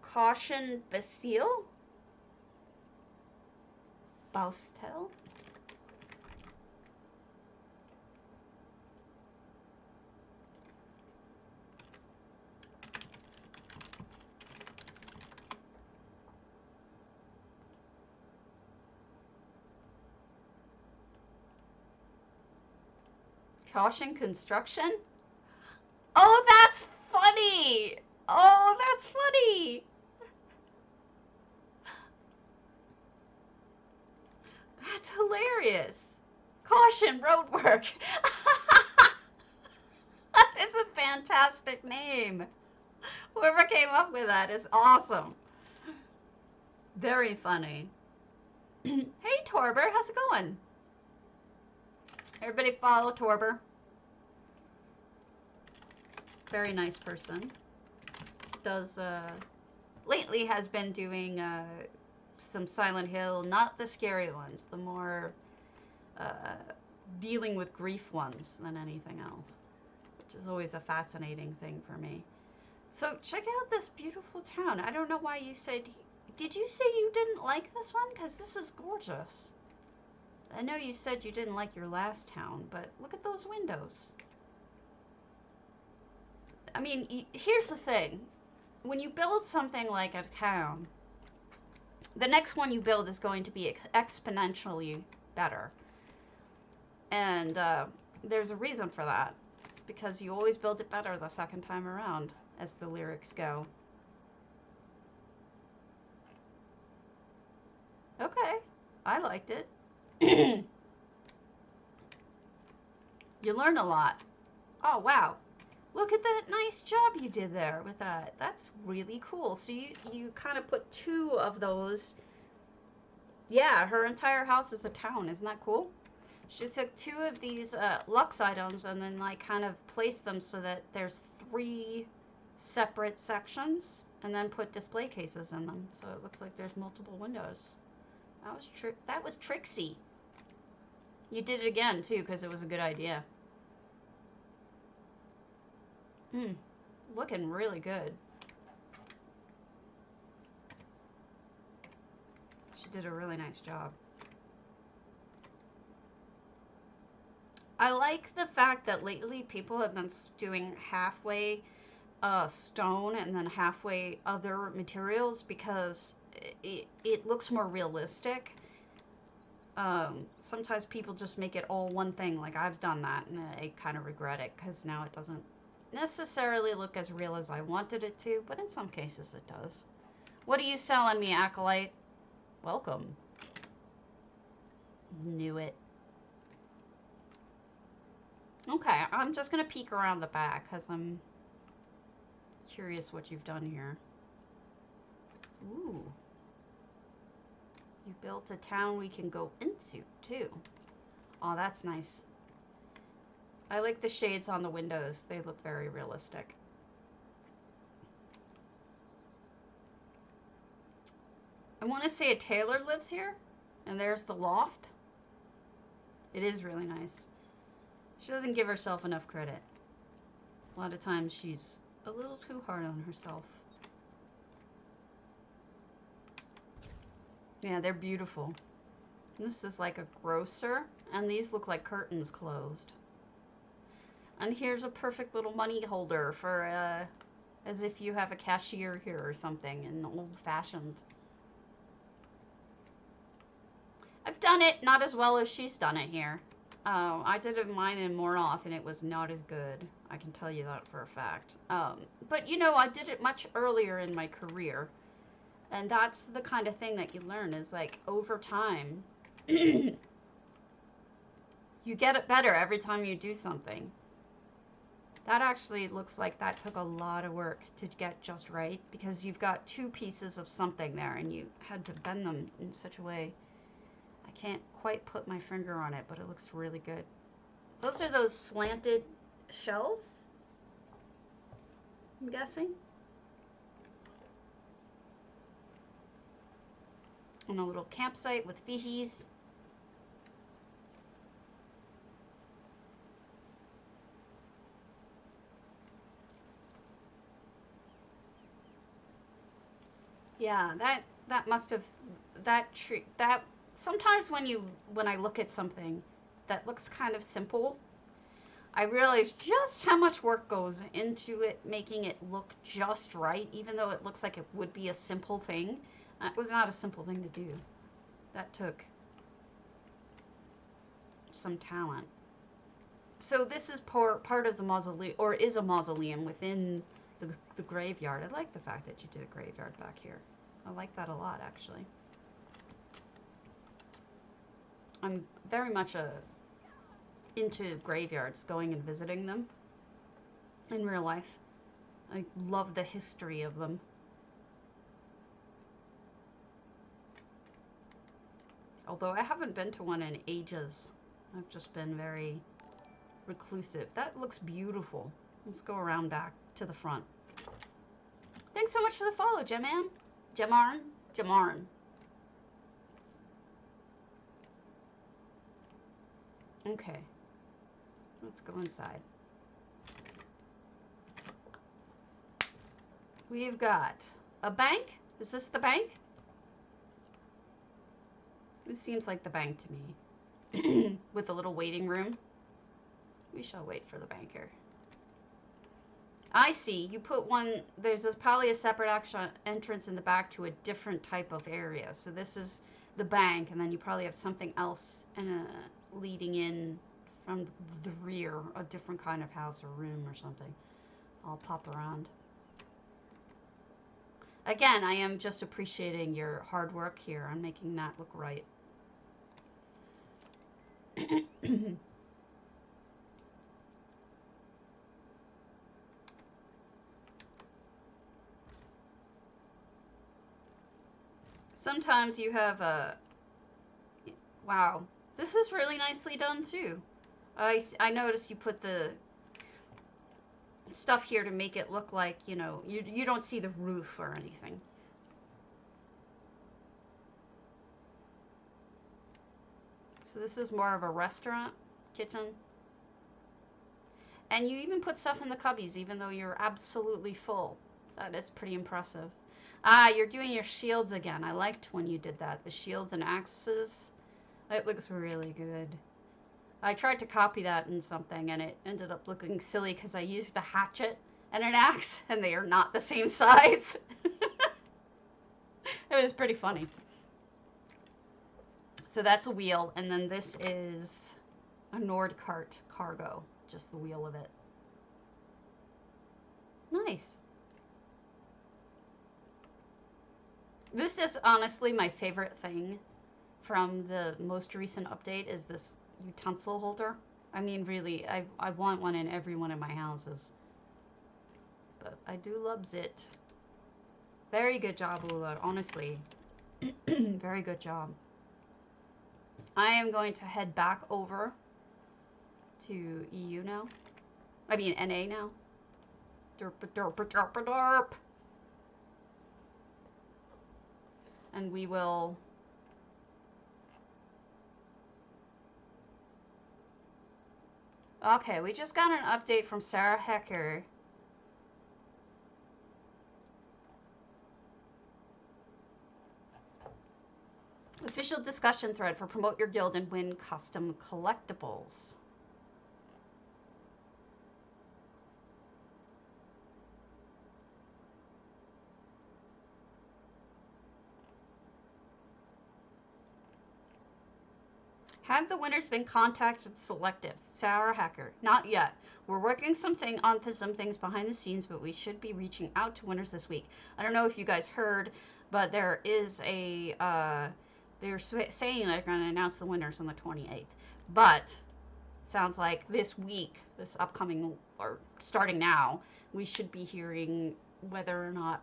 caution Bastille? Baustel? Caution construction? Oh, that's funny! Oh, that's funny! That's hilarious. Caution, road work. That is a fantastic name. Whoever came up with that is awesome. Very funny. Hey, Torber, how's it going? Everybody follow Torber. Very nice person. Does, lately has been doing, some Silent Hill, not the scary ones, the more, dealing with grief ones than anything else, which is always a fascinating thing for me. So check out this beautiful town. I don't know why you said, did you say you didn't like this one? Because this is gorgeous. I know you said you didn't like your last town, but look at those windows. I mean, here's the thing. When you build something like a town, the next one you build is going to be exponentially better. And there's a reason for that. It's because you always build it better the second time around, as the lyrics go. Okay, I liked it. You learn a lot. Oh, wow. Look at that nice job you did there with that. That's really cool. So you kind of put two of those. Yeah, her entire house is a town. Isn't that cool? She took two of these Lux items and then like kind of placed them so that there's three separate sections and then put display cases in them. So it looks like there's multiple windows. That was tricksy. You did it again too because it was a good idea. Looking really good. She did a really nice job. I like the fact that lately people have been doing halfway stone and then halfway other materials because it looks more realistic. Sometimes people just make it all one thing, like I've done that, and I kind of regret it because now it doesn't necessarily look as real as I wanted it to, but in some cases it does. What are you selling me, Acolyte? Welcome. Knew it. Okay, I'm just gonna peek around the back because I'm curious what you've done here. Ooh. You built a town we can go into, too. Oh, that's nice. I like the shades on the windows. They look very realistic. I want to say a tailor lives here. And there's the loft. It is really nice. She doesn't give herself enough credit. A lot of times she's a little too hard on herself. Yeah, they're beautiful. This is like a grocer, and these look like curtains closed. And here's a perfect little money holder for, as if you have a cashier here or something, an old-fashioned. I've done it, not as well as she's done it here. I did it mine in more off, and it was not as good. I can tell you that for a fact. But, you know, I did it much earlier in my career. And that's the kind of thing that you learn is, like, over time, you get it better every time you do something. That actually looks like that took a lot of work to get just right, because you've got two pieces of something there, and you had to bend them in such a way. I can't quite put my finger on it, but it looks really good. Those are those slanted shelves, I'm guessing. And a little campsite with vihis. Yeah, that must have, that tree, that, sometimes when I look at something that looks kind of simple, I realize just how much work goes into it, making it look just right, even though it looks like it would be a simple thing. That was not a simple thing to do. That took some talent. So this is part of the mausoleum, or is a mausoleum within the graveyard. I like the fact that you did a graveyard back here. I like that a lot, actually. I'm very much into graveyards, going and visiting them in real life. I love the history of them. Although I haven't been to one in ages. I've just been very reclusive. That looks beautiful. Let's go around back to the front. Thanks so much for the follow, Jeman. Jamarn. Okay. Let's go inside. We've got a bank. Is this the bank? This seems like the bank to me. With a little waiting room. We shall wait for the banker. I see. You put one, there's probably a separate entrance in the back to a different type of area. So this is the bank, and then you probably have something else leading in from the rear, a different kind of house or room or something. I'll pop around. Again, I am just appreciating your hard work here on making that look right. Sometimes you have a... Wow. This is really nicely done, too. I noticed you put the stuff here to make it look like, you know, you don't see the roof or anything. So this is more of a restaurant, kitchen. And you even put stuff in the cubbies, even though you're absolutely full. That is pretty impressive. Ah, you're doing your shields again. I liked when you did that. The shields and axes. It looks really good. I tried to copy that in something, and it ended up looking silly because I used a hatchet and an axe, and they are not the same size. It was pretty funny. So that's a wheel, and then this is a Nordcart cargo. Just the wheel of it. Nice. This is honestly my favorite thing from the most recent update is this utensil holder. I mean, really, I want one in every one of my houses. But I do loves it. Very good job, Lula. Honestly. Very good job. I am going to head back over to EU now. I mean, NA now. Derp, derp, derp, derp. And we will... Okay, we just got an update from Sarah Hecker. Official discussion thread for Promote Your Guild and Win Custom Collectibles. Have the winners been contacted? Selective. Sarah Hacker. Not yet. We're working on some things behind the scenes, but we should be reaching out to winners this week. I don't know if you guys heard, but there is a, they're saying they're going to announce the winners on the 28th. But sounds like this week, this upcoming, or starting now, we should be hearing whether or not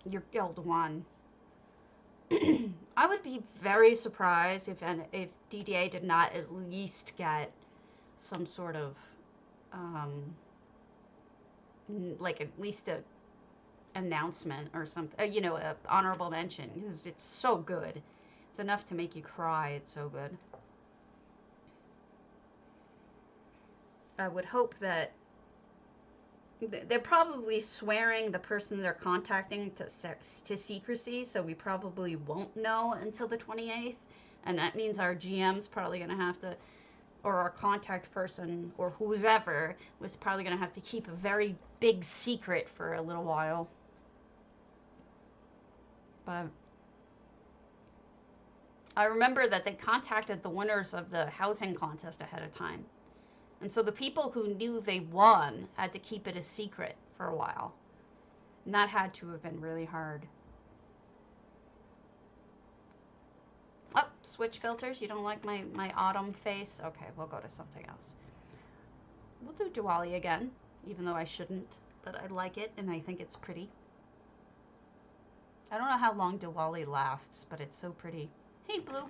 your guild won. I would be very surprised if DDA did not at least get some sort of, like at least a announcement or something, you know, a honorable mention, because it's so good. It's enough to make you cry. It's so good. I would hope that they're probably swearing the person they're contacting to secrecy, so we probably won't know until the 28th, and that means our GM's probably going to have to, or our contact person, or whoever, was probably going to have to keep a very big secret for a little while. But I remember that they contacted the winners of the housing contest ahead of time. And so the people who knew they won had to keep it a secret for a while. And that had to have been really hard. Oh, switch filters. You don't like my autumn face? Okay, we'll go to something else. We'll do Diwali again, even though I shouldn't. But I like it, and I think it's pretty. I don't know how long Diwali lasts, but it's so pretty. Hey, Blue.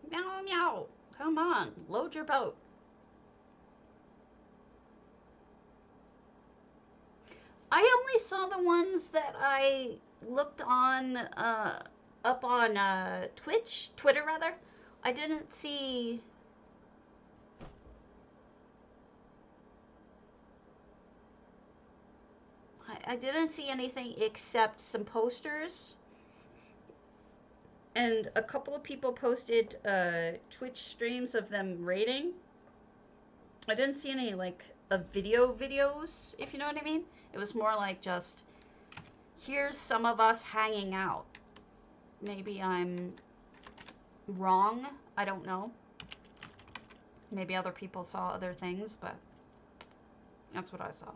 Meow, meow. Come on, load your boat. I only saw the ones that I looked on, up on Twitter rather. I didn't see... I didn't see anything except some posters. And a couple of people posted Twitch streams of them raiding. I didn't see any, like, videos, if you know what I mean. It was more like just, here's some of us hanging out. Maybe I'm wrong. I don't know. Maybe other people saw other things, but that's what I saw.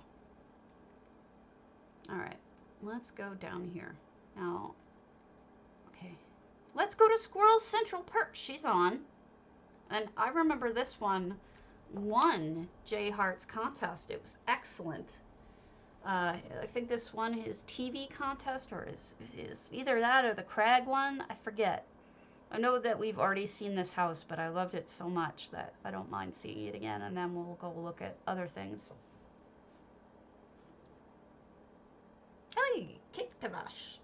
Alright, let's go down here. Now, okay. Let's go to Squirrel Central Perk. She's on. And I remember this one won J Hart's contest. It was excellent. I think this one his TV contest, or is either that or the Crag one. I forget. I know that we've already seen this house, but I loved it so much that I don't mind seeing it again, and then we'll go look at other things. Hey, Kit Kavash.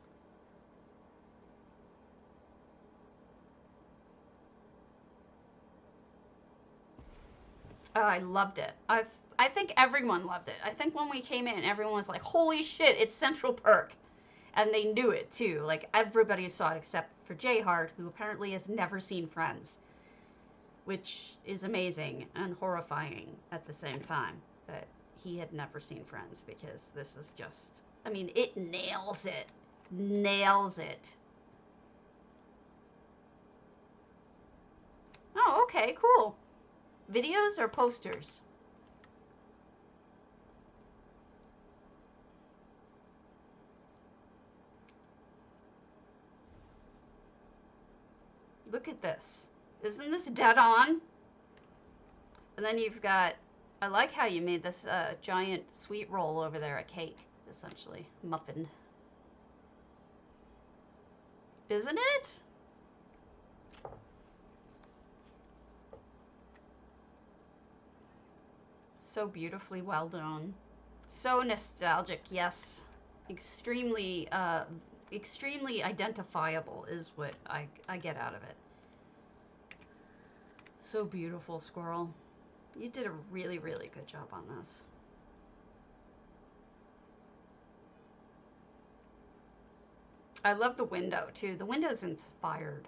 Oh, I loved it. I think everyone loved it. I think when we came in, everyone was like, holy shit, it's Central Perk. And they knew it, too. Like, everybody saw it except for J Hart, who apparently has never seen Friends. Which is amazing and horrifying at the same time, that he had never seen Friends, because this is just... I mean, it nails it. Nails it. Oh, okay, cool. Videos or posters? Look at this. Isn't this dead on? And then you've got, I like how you made this giant sweet roll over there, a cake, essentially. Muffin. Isn't it? So beautifully well done. So nostalgic, yes. Extremely, extremely identifiable is what I get out of it. So beautiful, squirrel. You did a really, really good job on this. I love the window, too. The window's inspired.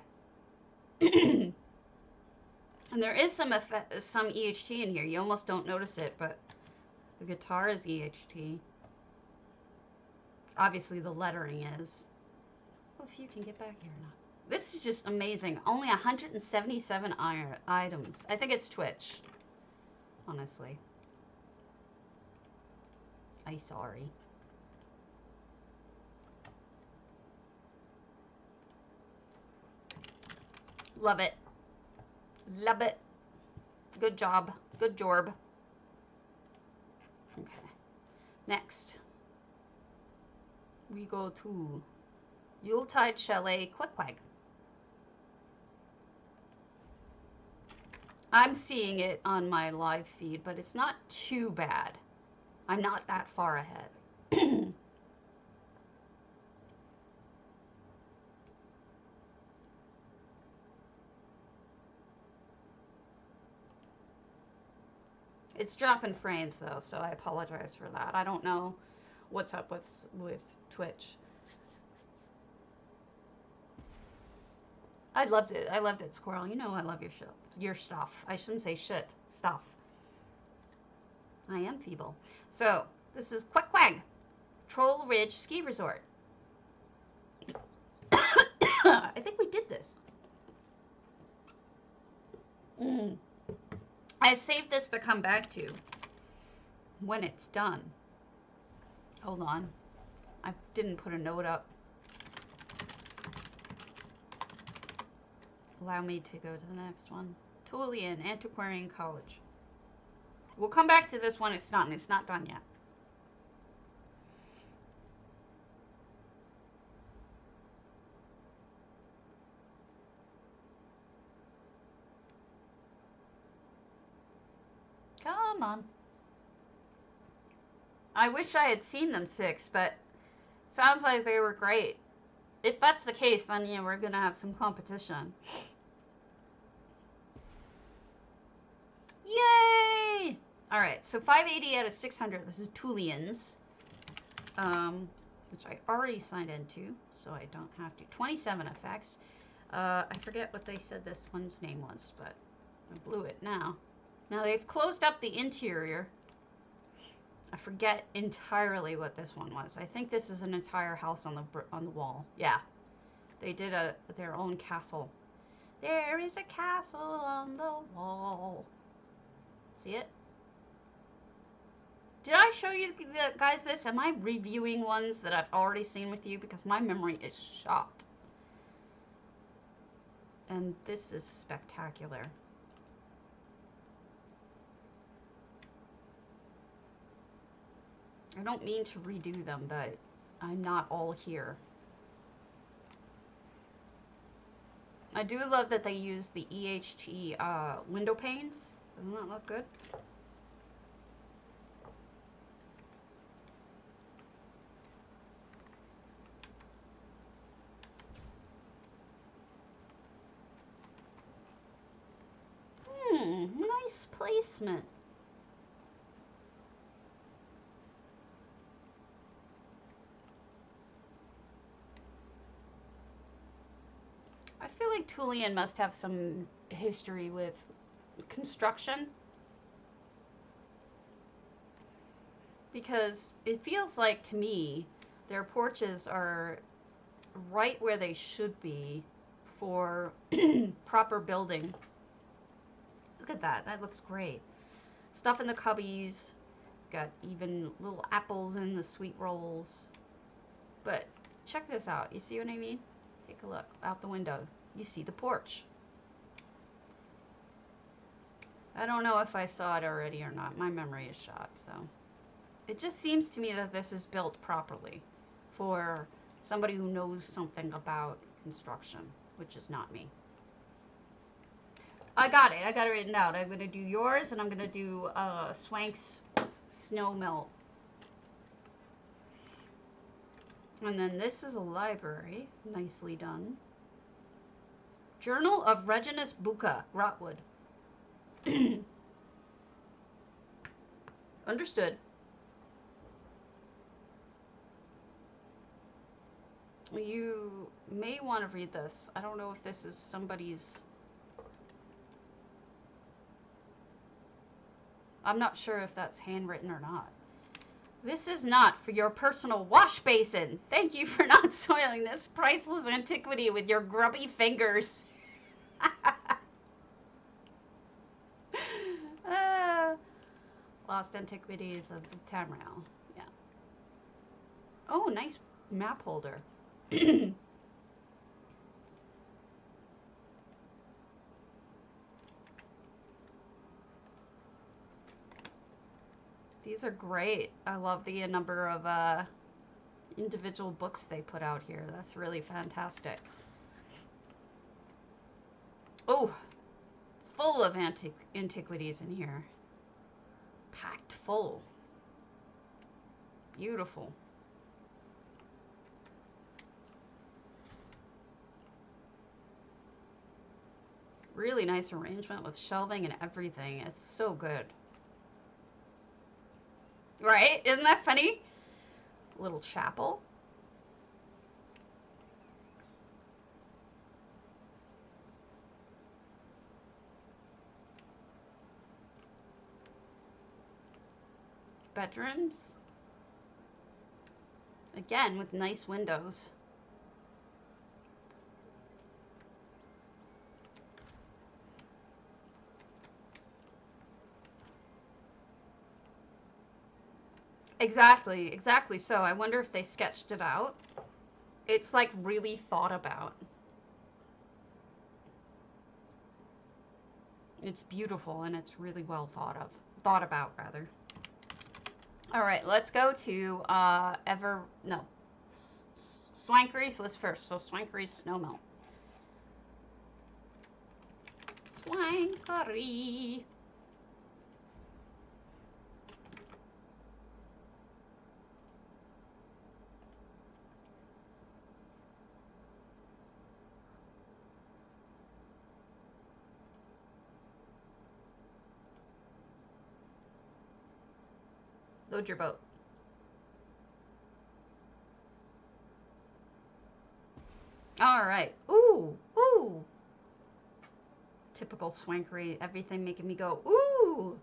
And there is some EHT in here. You almost don't notice it, but the guitar is EHT. Obviously, the lettering is. Oh, if you can get back here or not. This is just amazing. Only 177 items. I think it's Twitch. Honestly. I'm sorry. Love it. Love it. Good job. Good job. Okay. Next. We go to Yuletide Chalet Quickwag. I'm seeing it on my live feed, but it's not too bad. I'm not that far ahead. It's dropping frames though, so I apologize for that. I don't know what's up with Twitch. I loved it. I loved it, Squirrel. You know I love your shit. Your stuff. I shouldn't say shit. Stuff. I am feeble. So, this is Quickwag. Troll Ridge Ski Resort. I think we did this. I saved this to come back to when it's done. Hold on. I didn't put a note up. Allow me to go to the next one. Tullian Antiquarian College. We'll come back to this one. It's not done yet. Come on. I wish I had seen them 6, but sounds like they were great. If that's the case, then yeah, we're gonna have some competition. Yay! All right, so 580 out of 600. This is Tullian's, which I already signed into, so I don't have to. 27 effects. I forget what they said this one's name was, but I blew it now. Now they've closed up the interior. I forget entirely what this one was. I think this is an entire house on the wall. Yeah, they did their own castle. There is a castle on the wall. See it? Did I show you guys this? Am I reviewing ones that I've already seen with you? Because my memory is shot. And this is spectacular. I don't mean to redo them, but I'm not all here. I do love that they use the EHT window panes. Doesn't that look good? Nice placement. I feel like Tullian must have some history with construction, because it feels like to me their porches are right where they should be for proper building. Look at that. That looks great. Stuff in the cubbies. Got even little apples in the sweet rolls. But check this out. You see what I mean? Take a look out the window. You see the porch. I don't know if I saw it already or not. My memory is shot, so. It just seems to me that this is built properly for somebody who knows something about construction, which is not me. I got it. I got it written out. I'm going to do yours, and I'm going to do Swank's snow melt. And then this is a library. Nicely done. Journal of Reginus Bucca, Rotwood. Understood. You may want to read this. I don't know if this is somebody's... I'm not sure if that's handwritten or not. This is not for your personal wash basin. Thank you for not soiling this priceless antiquity with your grubby fingers. Lost Antiquities of Tamriel. Yeah. Oh, nice map holder. These are great. I love the number of individual books they put out here. That's really fantastic. Oh, full of antiquities in here. Packed full. Beautiful. Really nice arrangement with shelving and everything. It's so good. Right? Isn't that funny? Little chapel. Bedrooms. Again, with nice windows. Exactly, exactly. So I wonder if they sketched it out. It's like really thought about. It's beautiful and it's really well thought about rather. All right, let's go to Swankery's was first. So Swankery's snow melt. Swankery. Load your boat. All right. Ooh, ooh. Typical Swankery. Everything making me go, ooh.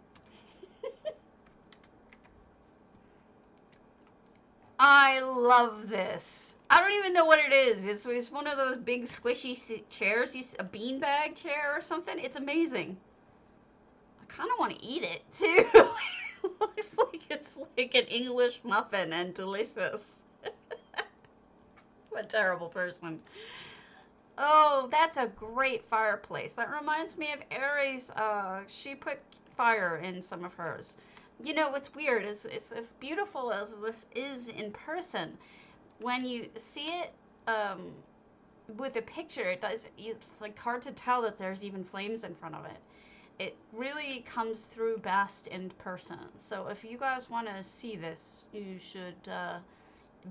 I love this. I don't even know what it is. It's one of those big squishy chairs. A beanbag chair or something. It's amazing. I kind of want to eat it too. It looks like it's like an English muffin and delicious. What a terrible person. Oh, that's a great fireplace. That reminds me of Aries. She put fire in some of hers. You know, what's weird is as beautiful as this is in person, when you see it with a picture, it's like hard to tell that there's even flames in front of it. It really comes through best in person. So if you guys want to see this, you should,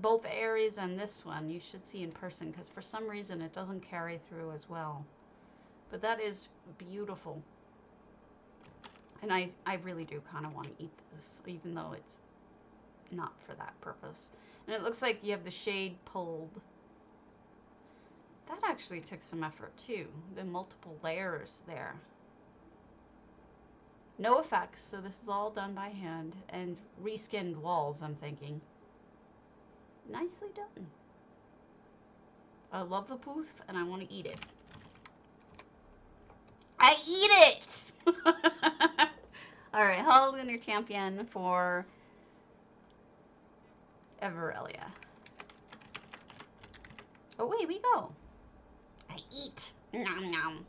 both Aries and this one, you should see in person, because for some reason it doesn't carry through as well. But that is beautiful. And I really do kind of want to eat this, even though it's not for that purpose. And it looks like you have the shade pulled. That actually took some effort too, the multiple layers there. No effects, so this is all done by hand. And reskinned walls, I'm thinking. Nicely done. I love the poof, and I want to eat it. I eat it! Alright, Hall Lunar Champion for Everelia. Away we go. I eat. Nom nom.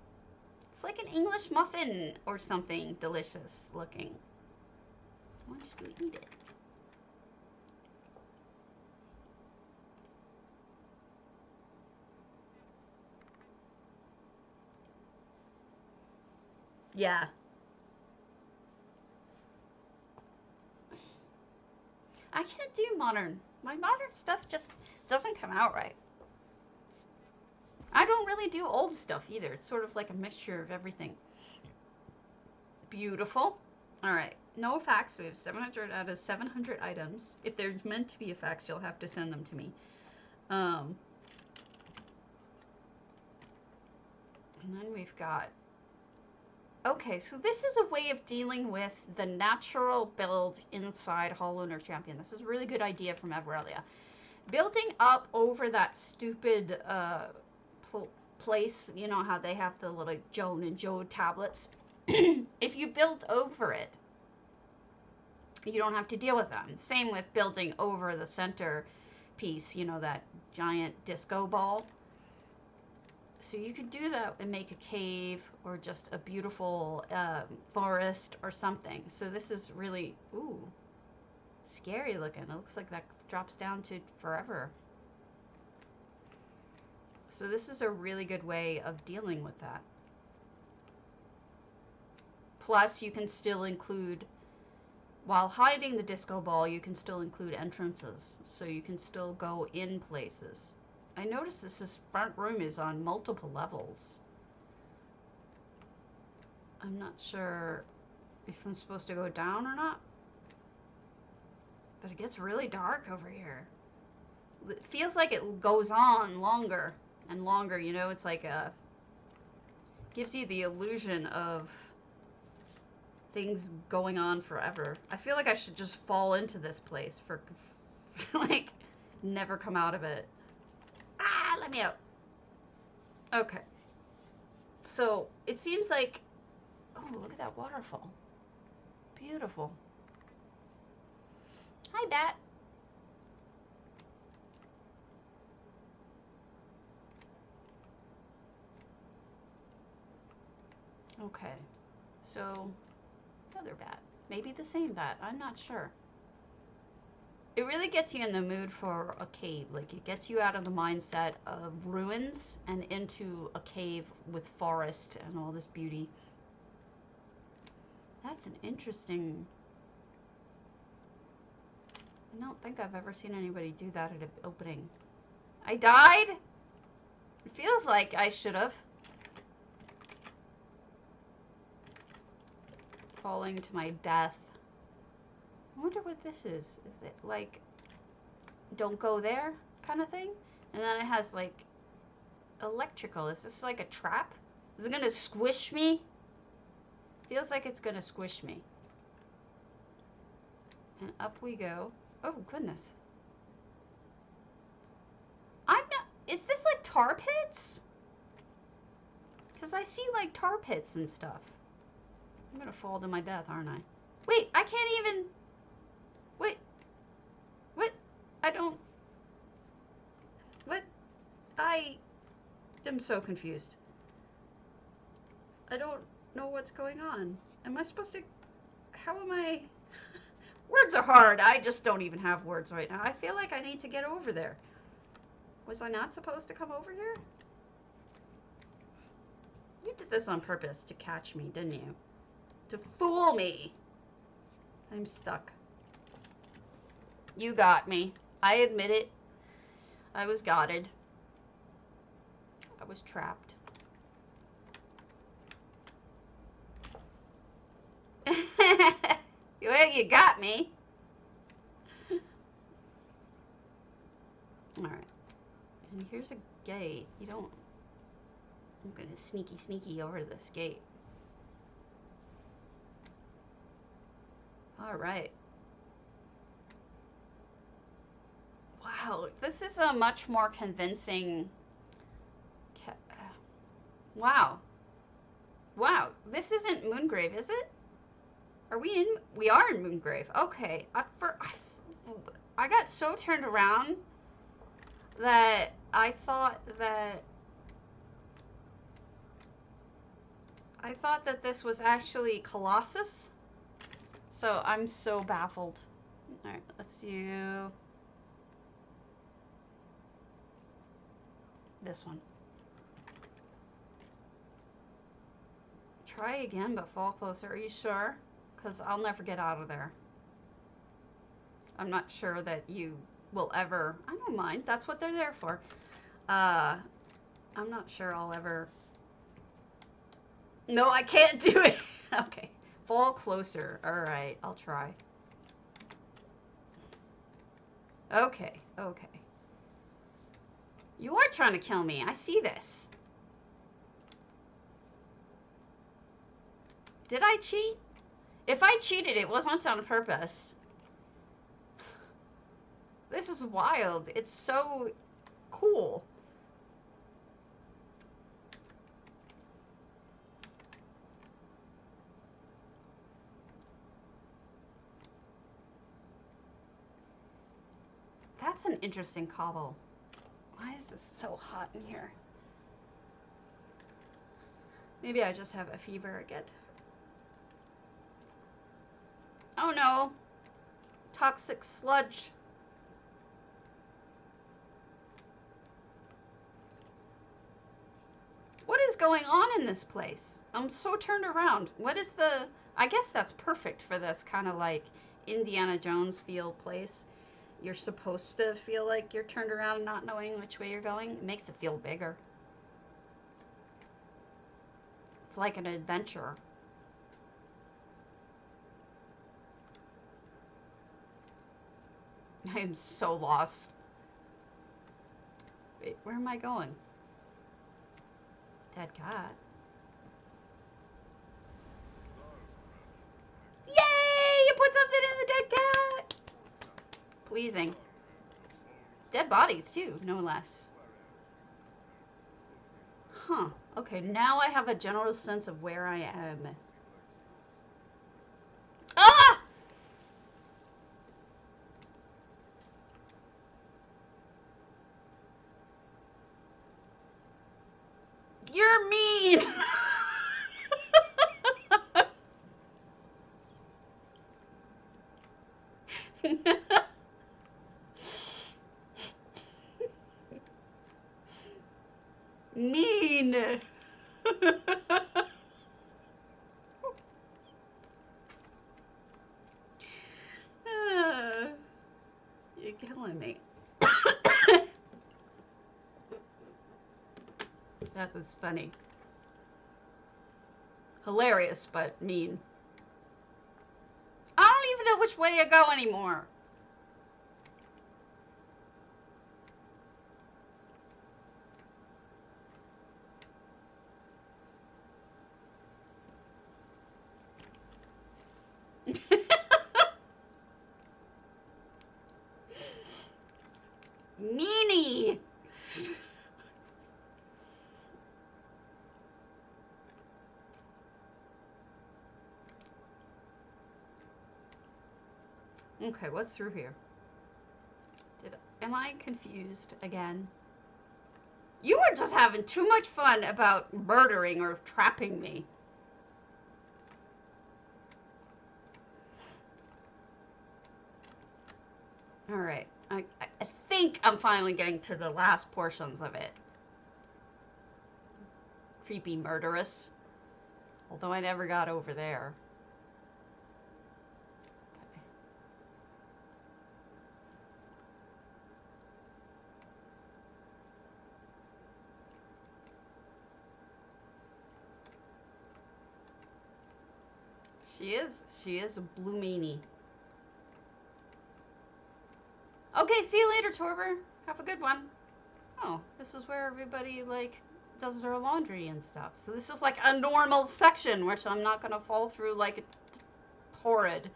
It's like an English muffin or something delicious looking. Why should we eat it? Yeah. I can't do modern. My modern stuff just doesn't come out right. I don't really do old stuff either. It's sort of like a mixture of everything. Beautiful. All right. No fax. We have 700 out of 700 items. If there's meant to be a fax, you'll have to send them to me. And then we've got... Okay, so this is a way of dealing with the natural build inside Hollow Nerf Champion. This is a really good idea from Everelia. Building up over that stupid place, you know how they have the little Joan and Jode tablets? If you build over it, you don't have to deal with them. Same with building over the center piece, you know, that giant disco ball. So you could do that and make a cave or just a beautiful forest or something. So this is really, ooh, scary looking. It looks like that drops down to forever. So this is a really good way of dealing with that. Plus you can still include, while hiding the disco ball, you can still include entrances. So you can still go in places. I noticed this front room is on multiple levels. I'm not sure if I'm supposed to go down or not. But it gets really dark over here. It feels like it goes on longer and longer, you know? It's like gives you the illusion of things going on forever. I feel like I should just fall into this place for like, never come out of it. Ah, let me out. Okay. So, it seems like... Oh, look at that waterfall. Beautiful. Hi, Bat. Okay. So, another bat. Maybe the same bat. I'm not sure. It really gets you in the mood for a cave. Like, it gets you out of the mindset of ruins and into a cave with forest and all this beauty. That's an interesting... I don't think I've ever seen anybody do that at an opening. I died? It feels like I should have. Falling to my death. I wonder what this is. Is it like, don't go there kind of thing? And then it has like electrical. Is this like a trap? Is it gonna squish me? Feels like it's gonna squish me. And up we go. Oh goodness. I'm not, is this like tar pits? Because I see like tar pits and stuff. I'm gonna fall to my death, aren't I? Wait, I can't even... Wait. What? I don't... What? I am so confused. I don't know what's going on. Am I supposed to... How am I... Words are hard. I just don't even have words right now. I feel like I need to get over there. Was I not supposed to come over here? You did this on purpose to catch me, didn't you? To fool me. I'm stuck. You got me. I admit it. I was gotted. I was trapped. Well, you got me. Alright. And here's a gate. You don't... I'm gonna sneaky over this gate. Alright. Wow, this is a much more convincing... Wow. Wow, this isn't Moongrave, is it? Are we in... We are in Moongrave. Okay. I got so turned around that I thought that... I thought that this was actually Colossus. So I'm so baffled. All right, let's do this one. Try again, but fall closer. Are you sure? Because I'll never get out of there. I'm not sure that you will ever... I don't mind. That's what they're there for. I'm not sure I'll ever... No, I can't do it. Okay. Fall closer. All right, I'll try. Okay, okay. You are trying to kill me. I see this. Did I cheat? If I cheated, it wasn't on purpose. This is wild. It's so cool. That's an interesting cobble. Why is this so hot in here? Maybe I just have a fever again. Oh no. Toxic sludge. What is going on in this place? I'm so turned around. What is the... I guess that's perfect for this kind of like Indiana Jones feel place. You're supposed to feel like you're turned around not knowing which way you're going. It makes it feel bigger. It's like an adventure. I am so lost. Wait, where am I going? Dead cat. Yay! You put something in the dead cat! Pleasing. Dead bodies too, no less. Huh. Okay, now I have a general sense of where I am. Ah! You're mean! Mean! You're killing me. That was funny. Hilarious, but mean. I don't even know which way to go anymore. Meanie! Okay, what's through here? Am I confused again? You were just having too much fun about murdering or trapping me. Alright, I think I'm finally getting to the last portions of it. Creepy murderous. Although I never got over there. Okay. She is a blue meanie. Okay, see you later, Torber. Have a good one. Oh, this is where everybody, like, does their laundry and stuff. So this is like a normal section, which I'm not going to fall through like a horrid,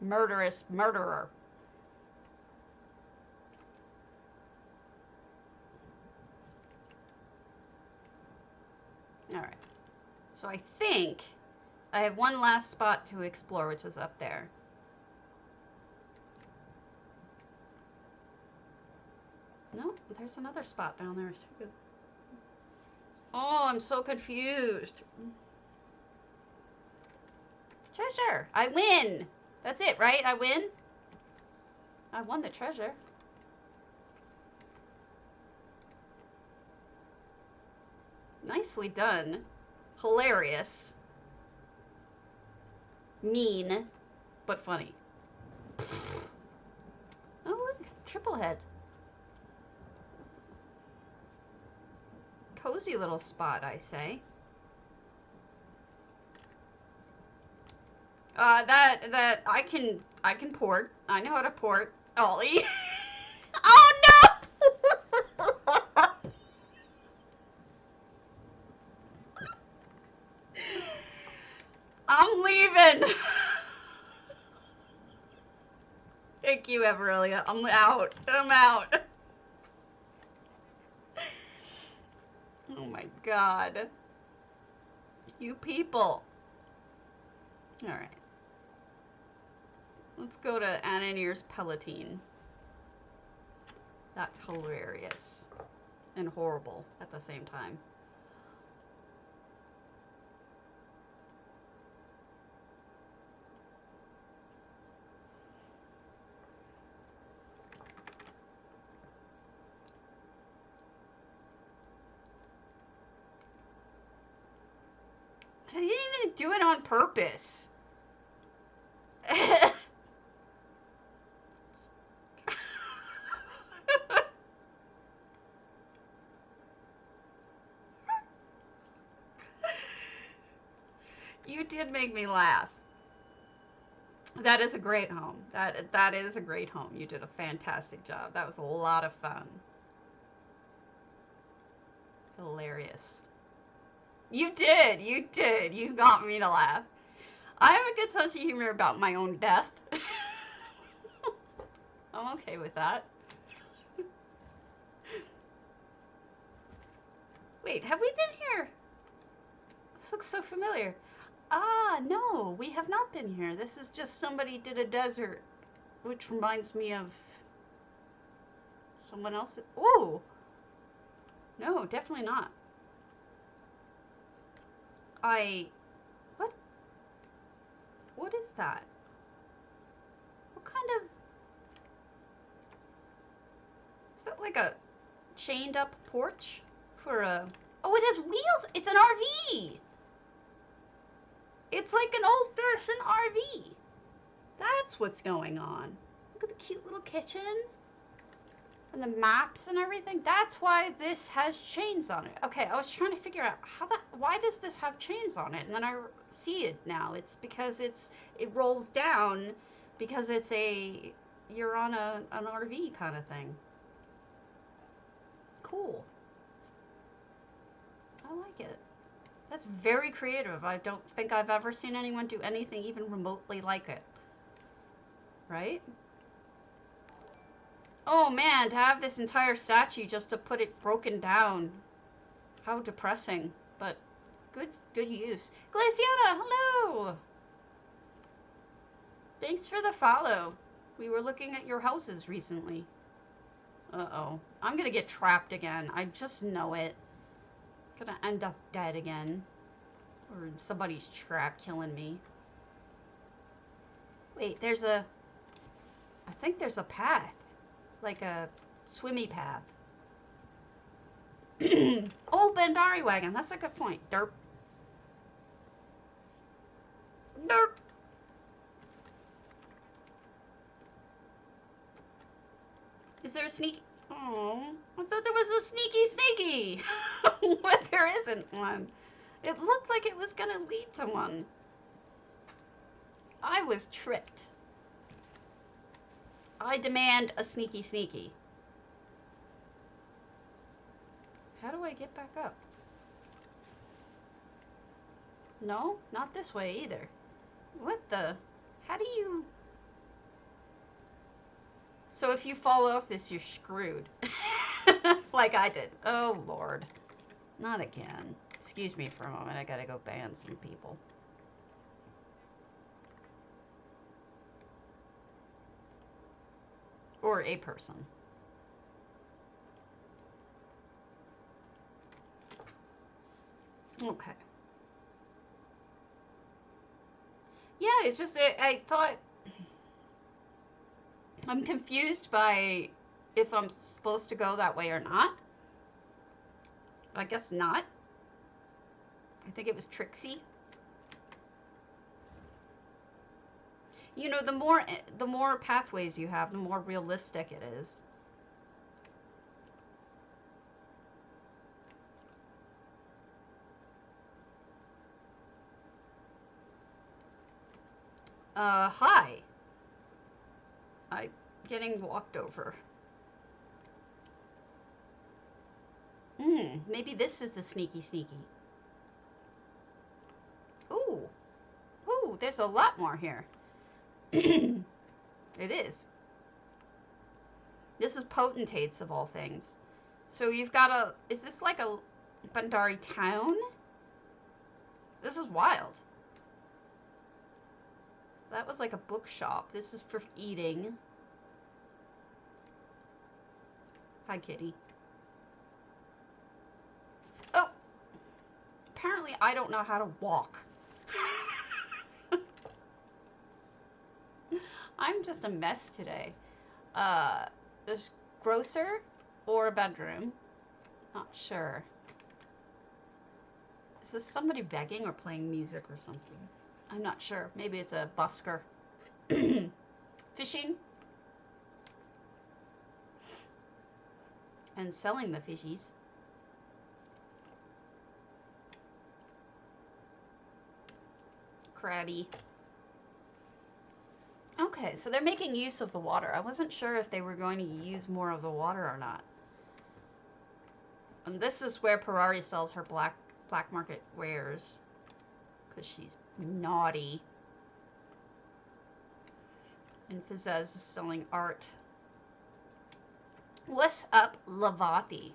murderous murderer. All right. So I think I have one last spot to explore, which is up there. No, there's another spot down there too. Oh, I'm so confused. Treasure. I win. That's it, right? I win. I won the treasure. Nicely done. Hilarious. Mean, but funny. Oh, look. Triple head. Cozy little spot, I say. That I can port. I know how to port. Ollie. Oh no! I'm leaving. Thank you, Everelia. I'm out. I'm out. Oh my god. You people. Alright. Let's go to Ananir's Palatine. That's hilarious. And horrible at the same time. I didn't even do it on purpose. You did make me laugh. That is a great home. That is a great home. You did a fantastic job. That was a lot of fun. Hilarious. You did. You did. You got me to laugh. I have a good sense of humor about my own death. I'm okay with that. Wait, have we been here? This looks so familiar. Ah, no, we have not been here. This is just somebody did a desert, which reminds me of someone else. Ooh! No, definitely not. What? What is that? What kind of... Is that like a chained up porch for a... Oh, it has wheels! It's an RV! It's like an old-fashioned RV. That's what's going on. Look at the cute little kitchen. And the maps and everything. That's why this has chains on it. Okay, I was trying to figure out why does this have chains on it? And then I see it now. It's because it rolls down because you're on an RV kind of thing. Cool. I like it. That's very creative. I don't think I've ever seen anyone do anything even remotely like it. Right? Oh man, to have this entire statue just to put it broken down. How depressing. But good use. Glaciana, hello! Thanks for the follow. We were looking at your houses recently. Uh-oh. I'm gonna get trapped again. I just know it. Gonna end up dead again. Or somebody's trap killing me. Wait, I think there's a path. Like a swimmy path. Oh, Bandari wagon. That's a good point. Derp. Derp. Is there a sneak? Oh, I thought there was a sneaky. What? There isn't one. It looked like it was gonna lead to one. I was tricked. I demand a sneaky. How do I get back up? No, not this way either. What the? How do you... So if you fall off this, you're screwed. Like I did. Oh, Lord. Not again. Excuse me for a moment. I gotta go ban some people. Or a person. Okay. Yeah, it's just, I thought, I'm confused by if I'm supposed to go that way or not. I guess not. I think it was Trixie. You know, the more pathways you have, the more realistic it is. Hi. I'm getting walked over. Maybe this is the sneaky sneaky. Ooh. Ooh, there's a lot more here. It is. This is potentates of all things. So you've got a, is this like a Bandari town? This is wild. So that was like a bookshop. This is for eating. Hi, kitty. Oh! Apparently I don't know how to walk. I'm just a mess today. There's grocer or a bedroom. Not sure. Is this somebody begging or playing music or something? I'm not sure. Maybe it's a busker. Fishing. And selling the fishies. Crabby. Okay, so they're making use of the water. I wasn't sure if they were going to use more of the water or not. And this is where Parari sells her black market wares. Because she's naughty. And Fizez is selling art. What's up, Lavati?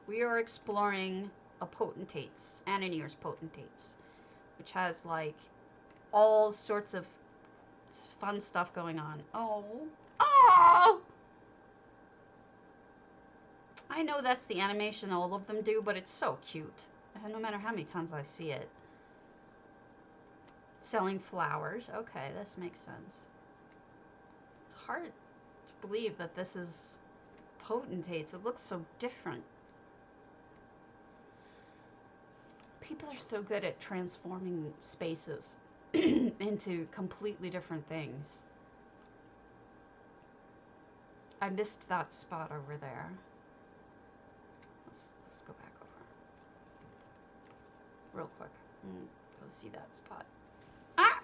We are exploring a potentates, Ananir's potentates, which has like all sorts of fun stuff going on. Oh. Oh! I know that's the animation all of them do, but it's so cute. No matter how many times I see it. Selling flowers. Okay, this makes sense. It's hard to believe that this is potentates. It looks so different. People are so good at transforming spaces into completely different things. I missed that spot over there. Let's go back over. Real quick. Go see that spot. Ah!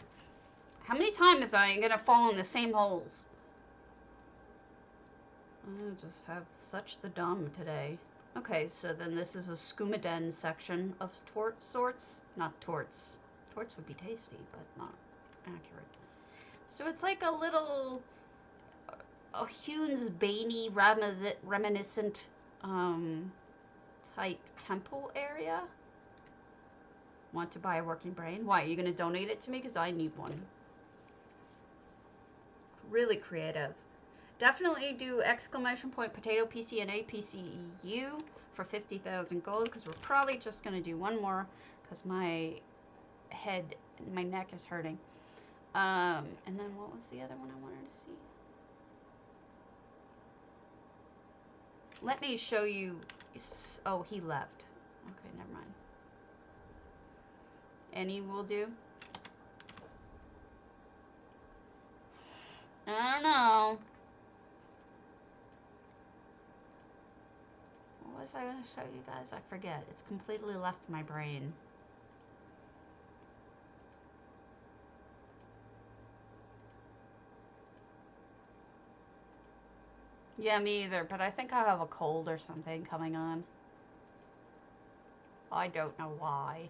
How many times am I gonna fall in the same holes? I just have such the dumb today. Okay, so then this is a Skumaden section of sorts. Not torts. Torts would be tasty, but not accurate. So it's like a little a Hune's Baney reminiscent type temple area. Want to buy a working brain? Why? Are you going to donate it to me? Because I need one. Really creative. Definitely do exclamation point potato pcna PCEU for 50,000 gold, because we're probably just going to do one more because my head, my neck is hurting. And then what was the other one I wanted to see? Let me show you. Oh, he left. Okay, never mind. Any will do. I don't know. What was I going to show you guys? I forget. It's completely left my brain. Yeah, me either, but I think I have a cold or something coming on. I don't know why.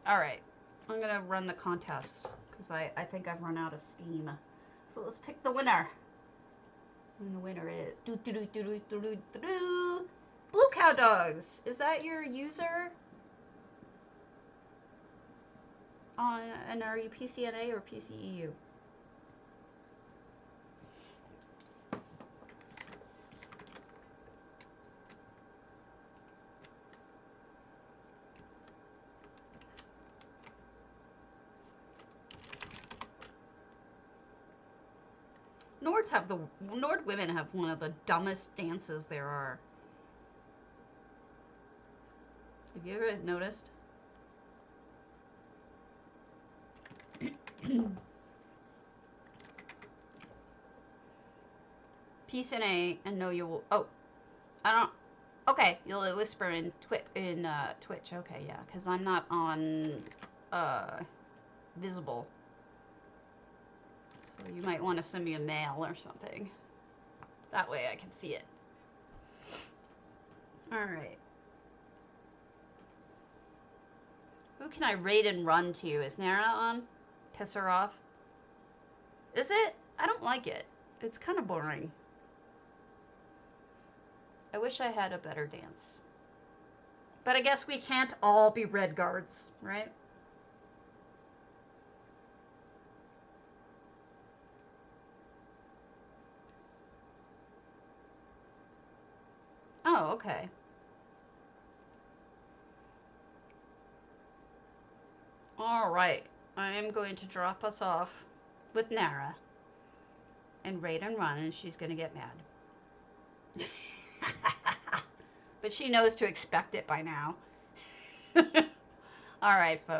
Alright, I'm gonna run the contest, because I think I've run out of steam. So let's pick the winner. And the winner is... Blue Cow Dogs! Is that your user? And are you PCNA or PCEU? Nord women have one of the dumbest dances there are. Have you ever noticed? pcna and know you will. Oh, I don't. Okay, you'll whisper in Twitch. Okay, yeah, because I'm not on visible. So you might want to send me a mail or something. That way I can see it. All right. Who can I raid and run to? Is Nara on? Piss her off? Is it? I don't like it. It's kind of boring. I wish I had a better dance. But I guess we can't all be red guards, right? Oh, okay. All right. I am going to drop us off with Nara and raid and run, and she's going to get mad. But she knows to expect it by now. All right, folks.